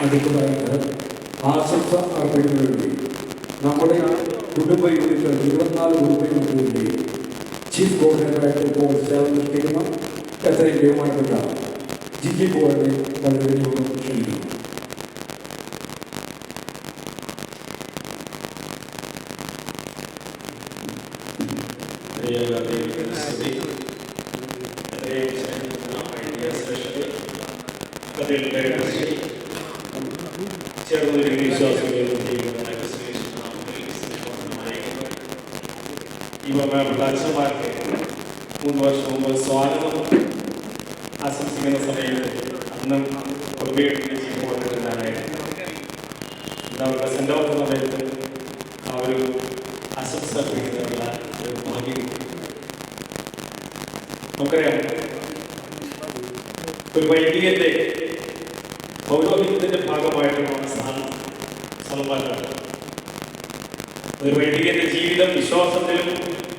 അടുത്തതായിട്ട് ആശംസ അർപ്പിക്കുന്നതിന് വേണ്ടി നമ്മുടെ കുടുംബ യൂണിറ്റ് 24 കുടുംബ യൂണിറ്റുകളുടെ ചീഫ് കോർഡിനേറ്ററായിട്ട് ഇപ്പോൾ സേവനത്തിരിക്കുന്ന എത്രയും ബഹുമാനപ്പെട്ട ജിജി പോളിനെ വളരെ ക്ഷണിക്കുന്നു. അച്ഛന്മാർക്ക് 3 വർഷം മുമ്പ് സ്വാഗതം ആശംസിക്കുന്ന സമയത്ത് അന്നും അവരുടെ സെൻഡ് ഓഫ് സമയത്ത് ആ ഒരു ആശംസ അർപ്പിക്കുന്നതിനുള്ള ഒരു ഭാഗ്യം നമുക്കറിയാം. ഒരു വൈദികന്റെ പൗരോഹിത്യത്തിന്റെ ഭാഗമായിട്ടുള്ള സ്ഥലമാറ്റാണ്. ഒരു വൈദികന്റെ ജീവിതം വിശ്വാസത്തിലും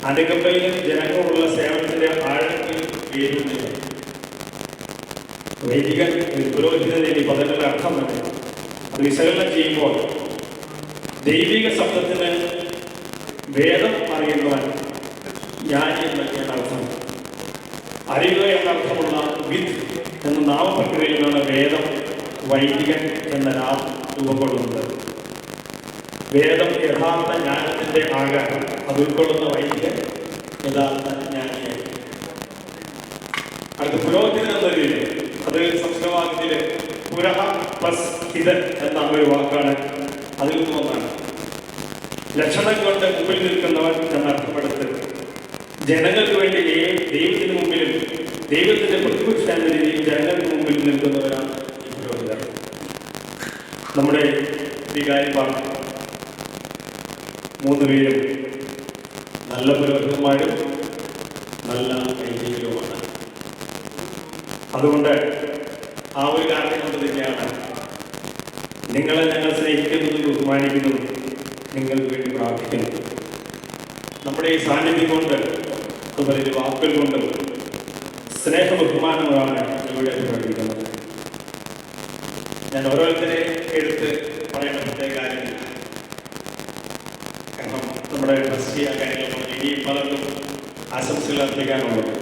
അനുകമ്പയിലും ജനങ്ങളോടുള്ള സേവനത്തിന്റെ ആഴത്തിൽ വേരുന്നില്ല. വൈദികൻ പുരോഹിതന്റെ ഈ പദങ്ങളുടെ അർത്ഥം തന്നെ അത് വിശകലനം ചെയ്യുമ്പോൾ ദൈവിക ശബ്ദത്തിന് വേദം അറിയുന്നവൻ ജ്ഞാനി എന്നൊക്കെയാണ് അർത്ഥം. അറിയുക എന്നർത്ഥമുള്ള വിത്ത് എന്ന നാമപ്രക്രിയയിൽ നിന്നാണ് വേദം വൈദികൻ എന്ന നാം രൂപപ്പെടുന്നത്. വേദം യഥാർത്ഥ ജ്ഞാനത്തിന്റെ ആകാരം, അത് ഉൾക്കൊള്ളുന്ന വൈദികൻ യഥാർത്ഥ ജ്ഞാനിയായി. അടുത്ത പുരോഹിതൻ എന്ന രീതിയിൽ അത് സംസ്കൃതവാക്യത്തില് പുരഹ പ്ലസ് ഹിതൻ എന്ന ഒരു വാക്കാണ് അതിൽ നിന്ന് വന്നാണ്. ലക്ഷണം കൊണ്ട് മുമ്പിൽ നിൽക്കുന്നവൻ എന്നർത്ഥപ്പെടുത്ത് ജനങ്ങൾക്ക് വേണ്ടി ദൈവത്തിന് മുമ്പിലും ദൈവത്തിന്റെ പ്രതിപക്ഷ രീതിയിൽ ജനങ്ങൾക്ക് മുമ്പിൽ നിൽക്കുന്നവരാണ് ഈ പുരോഹിതർ. നമ്മുടെ വികാരിമാർ 3 പേരും നല്ല പുരോഹിതന്മാരും നല്ല വൈദികരുമാണ്. അതുകൊണ്ട് ആ ഒരു കാരണം കൊണ്ട് തന്നെയാണ് നിങ്ങളെ ഞങ്ങൾ സ്നേഹിക്കുന്നതും ബഹുമാനിക്കുന്നതും നിങ്ങൾക്ക് വേണ്ടി പ്രാർത്ഥിക്കുന്നത്. നമ്മുടെ ഈ സാന്നിധ്യം കൊണ്ട് അതുപോലെ വാക്കുകൾ കൊണ്ട് സ്നേഹ ബഹുമാനങ്ങളാണ് ഇവിടെ പ്രകടിപ്പിക്കുന്നത്. ഞാൻ ഓരോരുത്തരെ എടുത്ത് പറയേണ്ട പ്രത്യേക കാര്യമില്ല. കാരണം നമ്മുടെ രാഷ്ട്രീയ കാര്യങ്ങൾ ഇനി പലർക്കും ആശംസകൾ അർപ്പിക്കാനുള്ളത്.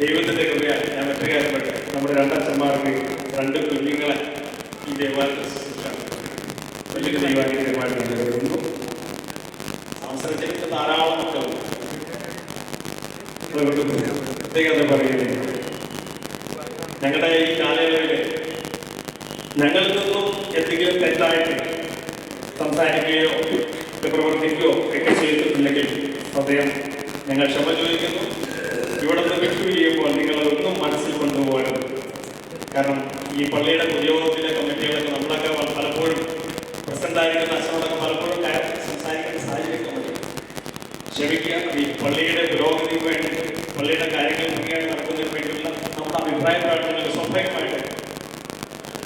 ദൈവത്തിന്റെ കൃപയാൽ ഞാൻ മറ്റു കാര്യപ്പെട്ടെ നമ്മുടെ 2 അച്ഛന്മാർക്ക് 2 കുഞ്ഞുങ്ങളെ ഈ ദേവാലയത്തിൽ സൃഷ്ടിച്ചാണ്. വലിയൊരു ദൈവാനുഗ്രഹമായിട്ട് സംസാരിച്ചിട്ട് ധാരാളം മക്കളുണ്ട്. പ്രത്യേകത പറയുന്നത് ഞങ്ങളുടെ ഈ കാലയളവിൽ ഞങ്ങളിൽ നിന്നും എന്തെങ്കിലും തെറ്റായിട്ട് സംസാരിക്കുകയോ പ്രവർത്തിക്കുകയോ ഒക്കെ ചെയ്തിട്ടുണ്ടെങ്കിൽ ഹൃദയം ഞങ്ങൾ ക്ഷമ ചോദിക്കുന്നു. ഇവിടെ നിന്ന് വിട്ടു ചെയ്യുമ്പോൾ നിങ്ങളൊന്നും മനസ്സിൽ കൊണ്ടുപോകരുത്. കാരണം ഈ പള്ളിയുടെ പൊതുയോഗത്തിലെ കമ്മിറ്റികളൊക്കെ നമ്മളൊക്കെ പലപ്പോഴും പ്രസിഡന്റായിരിക്കുന്ന അച്ഛനോടൊക്കെ പലപ്പോഴും സംസാരിക്കുന്ന സാഹചര്യങ്ങളുണ്ട്. ക്ഷമിക്കുക. ഈ പള്ളിയുടെ പുരോഗതിക്ക് വേണ്ടി പള്ളിയുടെ കാര്യങ്ങൾ ഭംഗിയായി നടക്കുന്നതിന് വേണ്ടിയുള്ള നമ്മുടെ അഭിപ്രായ പ്രകടനങ്ങൾ സ്വാഭാവികമായിട്ട്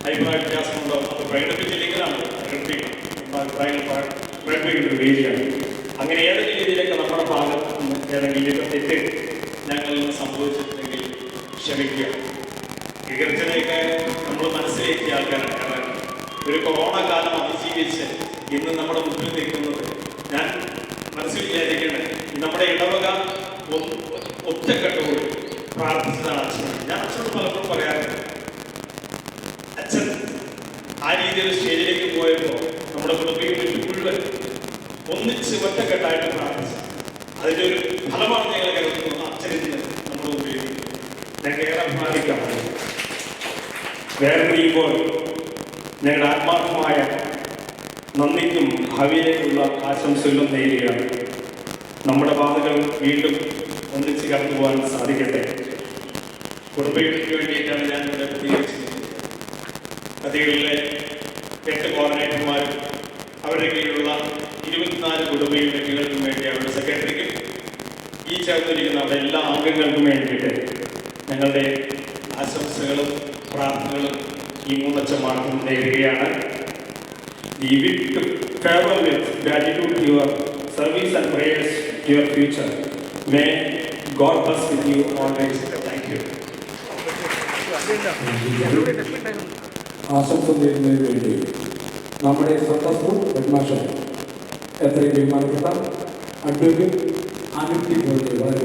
അഭിപ്രായ വ്യത്യാസമുണ്ടോ അത് പ്രകടിപ്പിച്ചില്ലെങ്കിലാണ് പ്രകടിപ്പിക്കണം. നമ്മുടെ അഭിപ്രായങ്ങൾ പ്രകടിപ്പിക്കുന്ന ഒരു രീതിയാണ്. അങ്ങനെ ഏതെങ്കിലും രീതിയിലൊക്കെ നമ്മുടെ ഭാഗത്ത് നിന്ന് ഏതെങ്കിലും തെറ്റ് ഞങ്ങളിൽ നിന്ന് സംഭവിച്ചിട്ടുണ്ടെങ്കിൽ ക്ഷമിക്കുക. വികർച്ചനയൊക്കെ നമ്മൾ മനസ്സിലാക്കിയ ആൾക്കാരാണ്. കാരണം ഒരു കൊറോണ കാലം അതിജീവിച്ച് ഇന്ന് നമ്മുടെ മുന്നിൽ നിൽക്കുന്നത് ഞാൻ മനസ്സിൽ വിചാരിക്കുന്നത് നമ്മുടെ ഇടവക ഒറ്റക്കെട്ടോട് പ്രാർത്ഥിച്ചതാണ് അച്ഛൻ. ഞാൻ അച്ഛനോട് പലപ്പോഴും പറയാറുണ്ട്, അച്ഛൻ ആ രീതിയിൽ സ്റ്റേജിലേക്ക് പോയപ്പോൾ നമ്മുടെ കുടുംബത്തിൽ മുഴുവൻ ഒന്നിച്ച് ഒറ്റക്കെട്ടായിട്ട് പ്രാർത്ഥിച്ചു. അതിൻ്റെ ഒരു ഫലമാണ് ഞങ്ങൾ കരുതുന്നത്. അച്ഛനിന്ന് നമ്മൾ ഉപയോഗിക്കുന്നത് ഞങ്ങൾക്ക് ഏറെ അഭിമാനിക്കാം. വേർപിരിയുമ്പോൾ ഞങ്ങളുടെ ആത്മാർത്ഥമായ നന്ദിക്കും ഭാവിയിലേക്കുള്ള ആശംസകളും നേരുകയാണ്. നമ്മുടെ പാതകൾ വീണ്ടും ഒന്നിച്ച് കടന്നു പോകാൻ സാധിക്കട്ടെ. കുടുംബങ്ങൾക്ക് വേണ്ടിയിട്ടാണ് ഞാൻ ഇവിടെ പ്രതികരിച്ചത്. കഥകളിലെ 8 കോർഡിനേറ്റർമാരും അവരുടെ കീഴിലുള്ള 24 കുടുംബ യൂണിറ്റുകൾക്കും വേണ്ടി അവരുടെ സെക്രട്ടറിക്കും ഈ ചേർന്നിരിക്കുന്ന അവരുടെ എല്ലാ അംഗങ്ങൾക്കും വേണ്ടിയിട്ട് ഞങ്ങളുടെ ആശംസകളും പ്രാർത്ഥനകളും ഈ 3 അച്ഛന്മാർക്കും നേരുകയാണ്. We wish to farewell with gratitude to your service and prayers to your future. May God bless with you always. Thank you. ആശംസ നേരുന്നതിന് വേണ്ടി നമ്മുടെ സന്തസ്ഫുൾ ഹെഡ്മാസ്റ്റർ എത്രയും ബഹുമാനപ്പെട്ട അഡ്വക്കേറ്റ് ആനന്ദി പോലെ വളരെ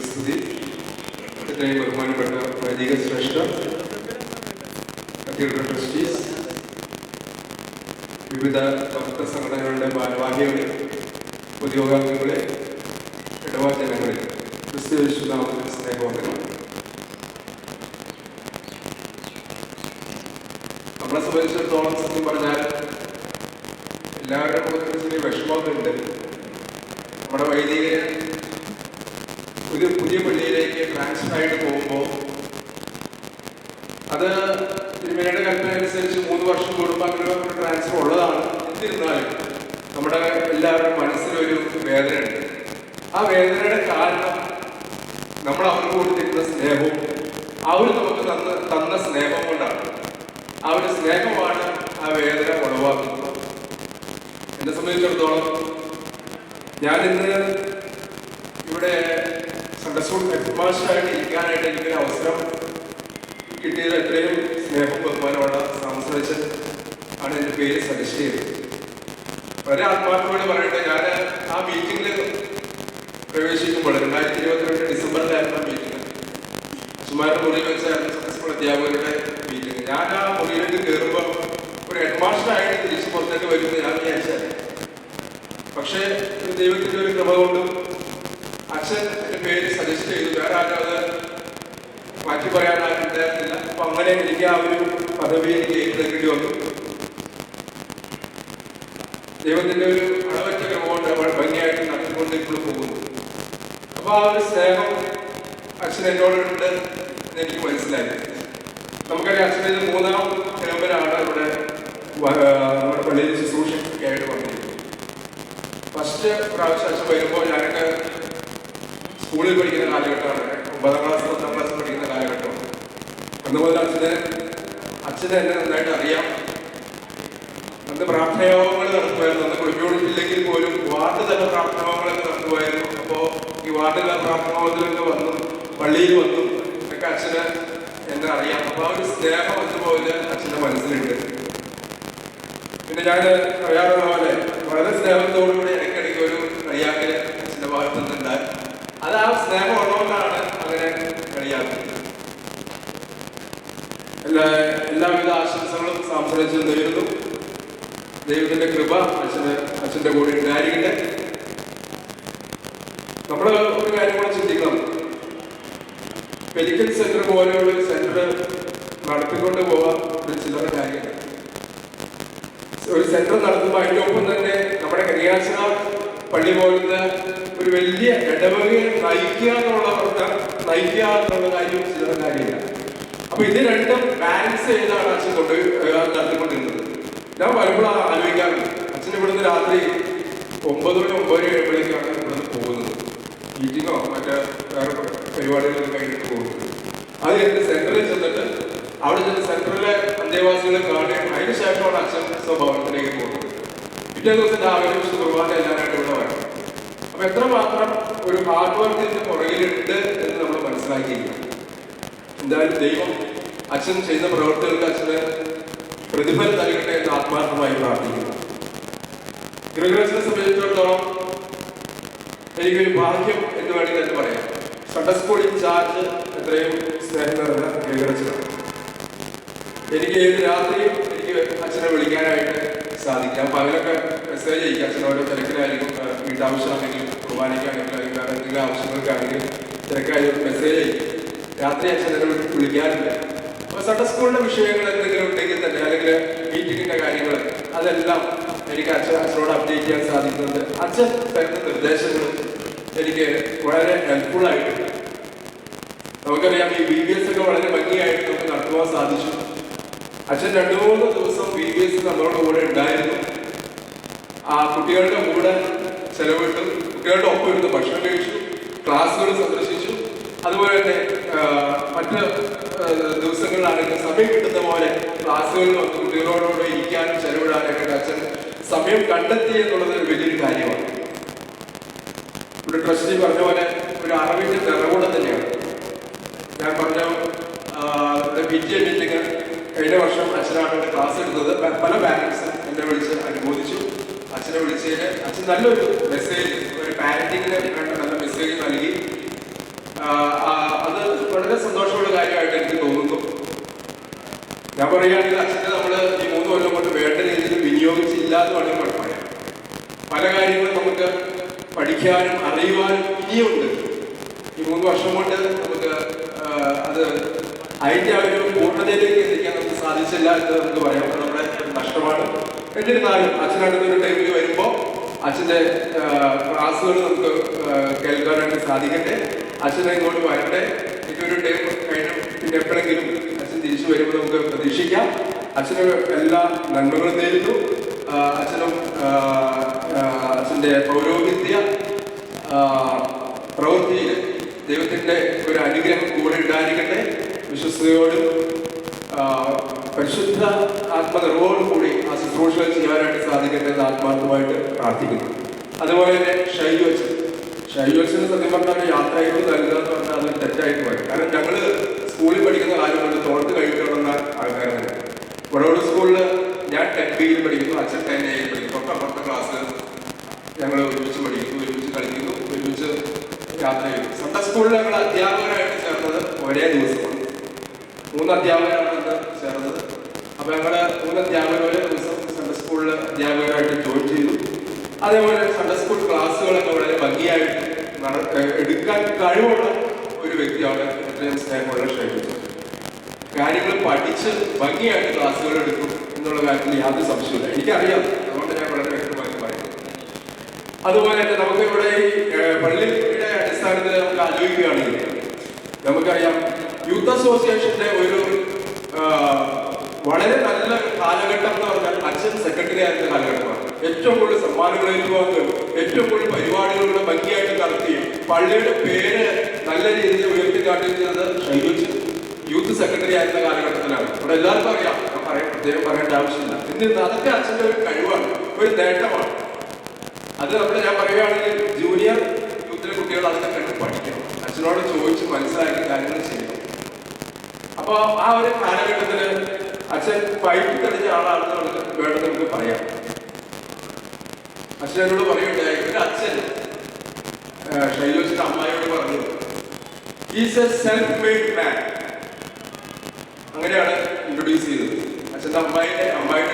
സ്തുതി. എത്രയും ബഹുമാനപ്പെട്ട വൈദിക ശ്രേഷ്ഠ കത്തീഡ്രൽ ട്രസ്റ്റീസ്, വിവിധ ഭക്ത സംഘടനകളുടെ ഭാരവാഹികളെ, പൊതുയോഗാംഗങ്ങളെ, ഇടവാ ജനങ്ങളെ, ക്രിസ്തു യേശുനാമത്തിൽ സ്നേഹവന്ദനം. നമ്മളെ സംബന്ധിച്ചിടത്തോളം സത്യം പറഞ്ഞാൽ എല്ലാവരുടെ മുഖത്തിന് ചെറിയ വിഷമമൊക്കെ ഉണ്ട്. നമ്മുടെ വൈദികര് ഒരു പുതിയ പള്ളിയിലേക്ക് ട്രാൻസ്ഫർ ആയിട്ട് പോകുമ്പോൾ അത് തിരുമേനിയുടെ കൽപ്പന അനുസരിച്ച് 3 വർഷം കൂടുമ്പോൾ അങ്ങനെ ഒരു ട്രാൻസ്ഫർ ഉള്ളതാണ്. എന്നിരുന്നാലും നമ്മുടെ എല്ലാവരുടെ മനസ്സിലൊരു വേദനയുണ്ട്. ആ വേദനയുടെ കാരണം നമ്മൾ അവർക്ക് കൊടുത്തിരുന്ന സ്നേഹവും അവർ നമുക്ക് തന്ന സ്നേഹം കൊണ്ടാണ്. ആ ഒരു സ്നേഹമാണ് ആ വേദന ഉളവാക്കുന്നത്. എന്നെ സംബന്ധിച്ചിടത്തോളം ഞാനിന്ന് ഇവിടെ സൺഡേ സ്കൂൾ ഹെഡ്മാസ്റ്ററായിട്ട് ഇരിക്കാനായിട്ട് എനിക്കൊരു അവസരം കിട്ടിയത് എത്രയും സ്നേഹം ബഹുമാനമുള്ള സംസാരിച്ച് ആണ് എൻ്റെ പേര് സജസ്റ്റ് ചെയ്തത്. വളരെ ആത്മാർത്ഥമായിട്ട് പറയട്ടെ, ഞാൻ ആ മീറ്റിങ്ങിൽ പ്രവേശിക്കുമ്പോൾ 2022 ഡിസംബറിലായിരുന്നു ആ മീറ്റിംഗ്. അച്ഛന്മാരുടെ മുറിയിൽ വെച്ചായിരുന്നു സൺഡേ സ്കൂൾ അധ്യാപകരുടെ മീറ്റിംഗ്. ഞാൻ ആ മുറിയിലേക്ക് കയറുമ്പോൾ ഒരു ഹെഡ്മാസ്റ്ററായിട്ട് തിരിച്ച് പുറത്തേക്ക് വരുന്നത് ഞാൻ വിചാരിച്ചായിരുന്നു. പക്ഷേ ദൈവത്തിൻ്റെ ഒരു കൃപ കൊണ്ടും അച്ഛൻ എൻ്റെ പേര് സജസ്റ്റ് ചെയ്തു. വേറെ ആരും അത് മാറ്റി പറയാനായിട്ടുണ്ടായിരുന്നില്ല. അപ്പൊ അങ്ങനെ എനിക്ക് ആ ഒരു പദവി എനിക്ക് ഏറ്റെടുക്കേണ്ടി വന്നു. ദൈവത്തിൻ്റെ ഒരു അളവറ്റ കൃപ കൊണ്ട് ഭംഗിയായിട്ട് നടത്തിക്കൊണ്ട് ഇപ്പോഴും പോകുന്നു. അപ്പൊ ആ ഒരു സ്നേഹം അച്ഛൻ എന്നോടുണ്ട് എന്ന് എനിക്ക് മനസ്സിലായി. നമുക്കറിയാം, അച്ഛൻ്റെ 3ാം നവംബറാണ് ഇവിടെ നമ്മുടെ പള്ളിയിൽ ശുശ്രൂഷയ്ക്കായിട്ട് വന്നിരിക്കുന്നത്. ഫസ്റ്റ് പ്രാവശ്യം അച്ഛൻ വരുമ്പോൾ ഞാനൊക്കെ സ്കൂളിൽ പഠിക്കുന്ന കാലഘട്ടമാണ്. 9ാം ക്ലാസ് 10ാം ക്ലാസ് പഠിക്കുന്ന കാലഘട്ടമാണ്. അന്ന് മുതൽ അച്ഛനെ എന്നെ നന്നായിട്ട് അറിയാം. അന്ന് പ്രാർത്ഥനായോഗങ്ങൾ നടത്തുമായിരുന്നു. അന്ന് കുളിപ്പിയോടില്ലെങ്കിൽ പോലും വാർഡ് തല പ്രാർത്ഥനായോഗങ്ങളൊക്കെ നടത്തുമായിരുന്നു. അപ്പോൾ ഈ വാർഡ് തല പ്രാർത്ഥനായോഗത്തിലൊക്കെ വന്നും പള്ളിയിൽ വന്നും ഒക്കെ അച്ഛന് എന്നെ അറിയാം. അപ്പോൾ ആ ഒരു സ്നേഹം അതുപോലെ അച്ഛൻ്റെ മനസ്സിലുണ്ട്. പിന്നെ ഞാൻ പറയാറുള്ള പോലെ വളരെ സ്നേഹത്തോടുകൂടി ഇടയ്ക്കിടയ്ക്ക് ഒരു കളിയാക്കൽ അച്ഛൻ്റെ ഭാഗത്തു നിന്നുണ്ടായി. അത് ആ സ്നേഹം ഉള്ളതുകൊണ്ടാണ് അങ്ങനെ കളിയാക്കുന്നത്. എല്ലാവിധ ആശംസകളും സംസാരിച്ച് നേരുന്നു. ദൈവത്തിന്റെ കൃപ അച്ഛൻ്റെ കൂടെ ഉണ്ടായിരിക്കട്ടെ. നമ്മൾ ഒരു കാര്യം കൂടെ ചിന്തിക്കണം. മെഡിക്കൽ സെന്റർ പോലെയുള്ള ഒരു സെന്റർ നടത്തിക്കൊണ്ട് പോകാൻ ഒരു ചില്ലറ കാര്യമില്ല. ഒരു സെന്റർ നടത്തുമ്പോൾ അതിൻ്റെ ഒപ്പം തന്നെ നമ്മുടെ കന്യാസ്ത്ര പള്ളി പോലത്തെ ഒരു വലിയ ഇടവകയെ നയിക്കുക എന്നുള്ള കാര്യം ചില്ലറ കാര്യമില്ല. അപ്പൊ ഇത് രണ്ടും ബാലൻസ് ചെയ്താണ് അച്ഛൻ നടത്തിക്കൊണ്ടിരുന്നത്. ഞാൻ പലപ്പോഴും ആലോചിക്കാറുണ്ട്, അച്ഛൻ ഇവിടുന്ന് രാത്രി 9-9:30 ഇവിടുന്ന് പോകുന്നത്. മീറ്റിങ്ങോ മറ്റേ വേറെ പരിപാടികളൊക്കെ കഴിഞ്ഞിട്ട് പോകുന്നത്. അത് കഴിഞ്ഞ് സെന്ററിൽ ചെന്നിട്ട് അവിടെ ചെന്ന് സെന്ററിലെ അന്തേവാസികളെ കാണുകയും അതിന് ശേഷമാണ് അച്ഛൻ സ്വഭാവത്തിലേക്ക് പോകുന്നത്. പിറ്റേ ദിവസം രാവിലെ കുർബാന എല്ലാവരായിട്ട് ഇവിടെ വരണം. അപ്പൊ എത്രമാത്രം ഒരു ഹാർഡ് വർക്കിന്റെ പുറകിലുണ്ട് എന്ന് നമ്മൾ മനസ്സിലാക്കിയിരിക്കണം. എന്തായാലും ദൈവം അച്ഛൻ ചെയ്യുന്ന പ്രവൃത്തികൾക്ക് അച്ഛന് പ്രതിഫലം നൽകട്ടെ എന്ന് ആത്മാർത്ഥമായി പ്രാർത്ഥിക്കുന്നു. ഗ്രിഗറസിനെ സംബന്ധിച്ചിടത്തോളം എനിക്കൊരു ഭാഗ്യം എന്ന് വേണമെങ്കിൽ തന്നെ പറയാം. സൺഡേ സ്കൂൾ ഇൻചാർജ് എത്രയും സ്നേഹം നിറഞ്ഞ ഗ്രിഗറസിനാണ്. എനിക്ക് ഏത് രാത്രിയും എനിക്ക് അച്ഛനെ വിളിക്കാനായിട്ട് സാധിക്കാം. പകലൊക്കെ മെസ്സേജ് അയക്കും. അച്ഛൻ ഓരോ തിരക്കിലായിരിക്കും, വീട്ടാവശ്യമാണെങ്കിലും കുർബാനയ്ക്കാണെങ്കിലും അല്ലെങ്കിൽ എന്തെങ്കിലും ആവശ്യങ്ങൾക്കാണെങ്കിലും തിരക്കായാലും മെസ്സേജ് അയക്കും. രാത്രി അച്ഛനെ വിളിക്കാറില്ല. അപ്പോൾ സൺഡേ സ്കൂളിന്റെ വിഷയങ്ങൾ എന്തെങ്കിലും ഉണ്ടെങ്കിൽ തന്നെ അല്ലെങ്കിൽ മീറ്റിങ്ങിന്റെ കാര്യങ്ങൾ അതെല്ലാം എനിക്ക് അച്ഛനോട് അപ്ഡേറ്റ് ചെയ്യാൻ സാധിക്കുന്നുണ്ട്. അച്ഛൻ തരുന്ന നിർദ്ദേശങ്ങളും എനിക്ക് വളരെ ഹെൽപ്ഫുൾ ആയിട്ടുണ്ട്. നമുക്കറിയാം, ഈ VBS ഒക്കെ വളരെ ഭംഗിയായിട്ട് നമുക്ക് നടത്തുവാൻ സാധിച്ചു. അച്ഛൻ 2-3 ദിവസം VBS നമ്മളോട് കൂടെ ഉണ്ടായിരുന്നു. ആ കുട്ടികളുടെ കൂടെ ചെലവിട്ടു, കുട്ടികളുടെ ഒപ്പം ഇരുന്ന് ഭക്ഷണം കഴിച്ചു, ക്ലാസ്സുകൾ സന്ദർശിച്ചു. അതുപോലെ തന്നെ മറ്റ് ദിവസങ്ങളിലാണെങ്കിൽ സമയം കിട്ടുന്ന പോലെ ക്ലാസ്സുകളിൽ വന്ന് കുട്ടികളോടൊപ്പം ഇരിക്കാനും ചെലവിടാനൊക്കെ അച്ഛൻ സമയം കണ്ടെത്തി എന്നുള്ളത് ഒരു വലിയൊരു കാര്യമാണ്. ഇവിടെ ട്രസ്റ്റി പറഞ്ഞ പോലെ ഒരു അറിവിന്റെ നിറകൂടം തന്നെയാണ്. ഞാൻ പറഞ്ഞ ഇവിടെ PTA മീറ്റിംഗ് കഴിഞ്ഞ വർഷം അച്ഛനാണ് ക്ലാസ് എടുത്തത്. പല പാരൻസും എന്നെ വിളിച്ച് അനുമോദിച്ചു. അച്ഛനെ വിളിച്ചതിന് അച്ഛൻ നല്ലൊരു മെസ്സേജ്, ഒരു പാരന്റിങ്ങിന് വേണ്ട നല്ല മെസ്സേജ് നൽകി. അത് വളരെ സന്തോഷമുള്ള കാര്യമായിട്ട് എനിക്ക് തോന്നുന്നു. ഞാൻ പറയുകയാണെങ്കിൽ അച്ഛനെ നമ്മൾ ഈ 3 കൊല്ലം കൊണ്ട് വേണ്ട രീതിയിൽ വിനിയോഗിച്ചില്ല എന്ന് വേണമെങ്കിൽ പറയാം. പല കാര്യങ്ങളും നമുക്ക് പഠിക്കാനും അറിയുവാനും ഇനിയുണ്ട്. ഈ 3 വർഷം കൊണ്ട് നമുക്ക് അത് അതിൻ്റെ ആ ഒരു പൂർണ്ണതയിലേക്ക് എത്തിക്കാൻ നമുക്ക് സാധിച്ചില്ല എന്ന് നമുക്ക് പറയാം. നമ്മുടെ നഷ്ടമാണ്. എന്നിരുന്നാലും അച്ഛനടുത്തൊരു ടൈമിൽ വരുമ്പോൾ അച്ഛൻ്റെ ക്ലാസ്സുകൾ നമുക്ക് കേൾക്കാനായിട്ട് സാധിക്കട്ടെ. അച്ഛനെ ഇങ്ങോട്ട് വരട്ടെ. ഇതൊരു ടൈം കഴിഞ്ഞു പിന്നെ എപ്പോഴെങ്കിലും അച്ഛൻ തിരിച്ചു വരുമ്പോൾ നമുക്ക് പ്രതീക്ഷിക്കാം. അച്ഛന് എല്ലാ നന്മകളും നേരുന്നു. അച്ഛനും അച്ഛൻ്റെ പൗരോഹിത്യ പ്രവൃത്തിയിൽ ദൈവത്തിൻ്റെ ഒരു അനുഗ്രഹം കൂടെ ഉണ്ടായിരിക്കട്ടെ. വിശ്വസ്തയോടും പരിശുദ്ധ ആത്മനിർവോടും കൂടി ആ ശുശ്രൂഷകൾ ചെയ്യാനായിട്ട് സാധിക്കട്ടെ എന്ന് ആത്മാർത്ഥമായിട്ട് പ്രാർത്ഥിക്കുന്നു. അതുപോലെ തന്നെ ഷൈജു അച്ഛന് സത്യം പറഞ്ഞാൽ യാത്രയപ്പ് നൽകുക എന്ന് പറഞ്ഞാൽ അത് തെറ്റായിട്ട് പറയും. കാരണം ഞങ്ങൾ സ്കൂളിൽ പഠിക്കുന്ന കാലം കൊണ്ട് തോർത്ത് കഴിക്കണമെന്ന ആൾക്കാരാണ്. വടവൂർ സ്കൂളിൽ ഞാൻ 10B പഠിക്കുന്നു, അച്ഛൻ 10A പഠിക്കുന്നു. തൊട്ടപ്പുറത്തെ ക്ലാസ് ഞങ്ങൾ ഒരുമിച്ച് പഠിക്കുന്നു, ഒരുമിച്ച് കളിക്കുന്നു, ഒരുമിച്ച് യാത്ര ചെയ്യുന്നു. സൺഡേ സ്കൂളിൽ ഞങ്ങൾ അധ്യാപകരായിട്ട് ചേർന്നത് ഒരേ ദിവസമാണ്. 3 അധ്യാപകരാണ് അന്ന് ചേർന്നത്. അപ്പോൾ ഞങ്ങൾ 3 അധ്യാപകർ ഒരേ ദിവസം സൺഡേ സ്കൂളിൽ അധ്യാപകരായിട്ട് ജോയിൻ ചെയ്തു. അതേപോലെ സൺഡേ സ്കൂൾ ക്ലാസ്സുകളൊക്കെ വളരെ ഭംഗിയായിട്ട് എടുക്കാൻ കഴിവുള്ള ഒരു വ്യക്തിയാണ് ഇത്രയും സ്നേഹമുള്ള ഷൈജു. കാര്യങ്ങൾ പഠിച്ച് ഭംഗിയായിട്ട് ക്ലാസ്സുകൾ എടുക്കും എന്നുള്ള കാര്യത്തിൽ യാതൊരു സംശയമില്ല. എനിക്കറിയാം, അതുകൊണ്ട് ഞാൻ വളരെ വ്യക്തമായി പറയുന്നത്. അതുപോലെ തന്നെ നമുക്ക് ഇവിടെ ഈ പള്ളിയുടെ അടിസ്ഥാനത്തിൽ നമുക്ക് ആലോചിക്കുകയാണെങ്കിൽ നമുക്കറിയാം യൂത്ത് അസോസിയേഷന്റെ ഒരു വളരെ നല്ല കാലഘട്ടം എന്ന് പറഞ്ഞാൽ അച്ഛൻ സെക്രട്ടറി ആയിരുന്ന കാലഘട്ടമാണ്. ഏറ്റവും കൂടുതൽ സമ്മാനങ്ങൾ ഏറ്റുവാങ്ങുകയും ഏറ്റവും കൂടുതൽ പരിപാടികളുടെ ഭംഗിയായിട്ട് നടത്തുകയും പള്ളിയുടെ പേര് നല്ല രീതിയിൽ ഉയർത്തിക്കാട്ടിയിരുന്നത് ഷൈജു യൂത്ത് സെക്രട്ടറി ആയിരുന്ന കാലഘട്ടത്തിലാണ്. ഇവിടെ എല്ലാവർക്കും അറിയാം, പ്രത്യേകം പറയേണ്ട ആവശ്യമില്ല. എന്നിട്ട് അതൊക്കെ അച്ഛൻ്റെ ഒരു കഴിവാണ്, ഒരു നേട്ടമാണ്. അത് ഞാൻ പറയുകയാണെങ്കിൽ ജൂനിയർ യൂത്തിലെ കുട്ടികൾ അതൊക്കെ കണ്ട് പഠിക്കണം, അച്ഛനോട് ചോദിച്ച് മനസ്സിലാക്കി കാര്യങ്ങൾ ചെയ്യണം. അപ്പോൾ ആ ഒരു കാലഘട്ടത്തിൽ അച്ഛൻ പൈപ്പ് തെളിഞ്ഞ ആളാണെന്ന് വേണ്ടത് നമുക്ക് പറയാം. അച്ഛനോട് പറയുകയുണ്ടായി, ഒരു അച്ഛൻ ഷൈലോച്ചിന്റെ അമ്മായിയോട് പറഞ്ഞു, ഈസ് എ സെൽഫ് മെയ്ഡ് മാൻ. അങ്ങനെയാണ് ഇൻട്രൊഡ്യൂസ് ചെയ്തത്. അച്ഛൻ്റെ അമ്മായിയുടെ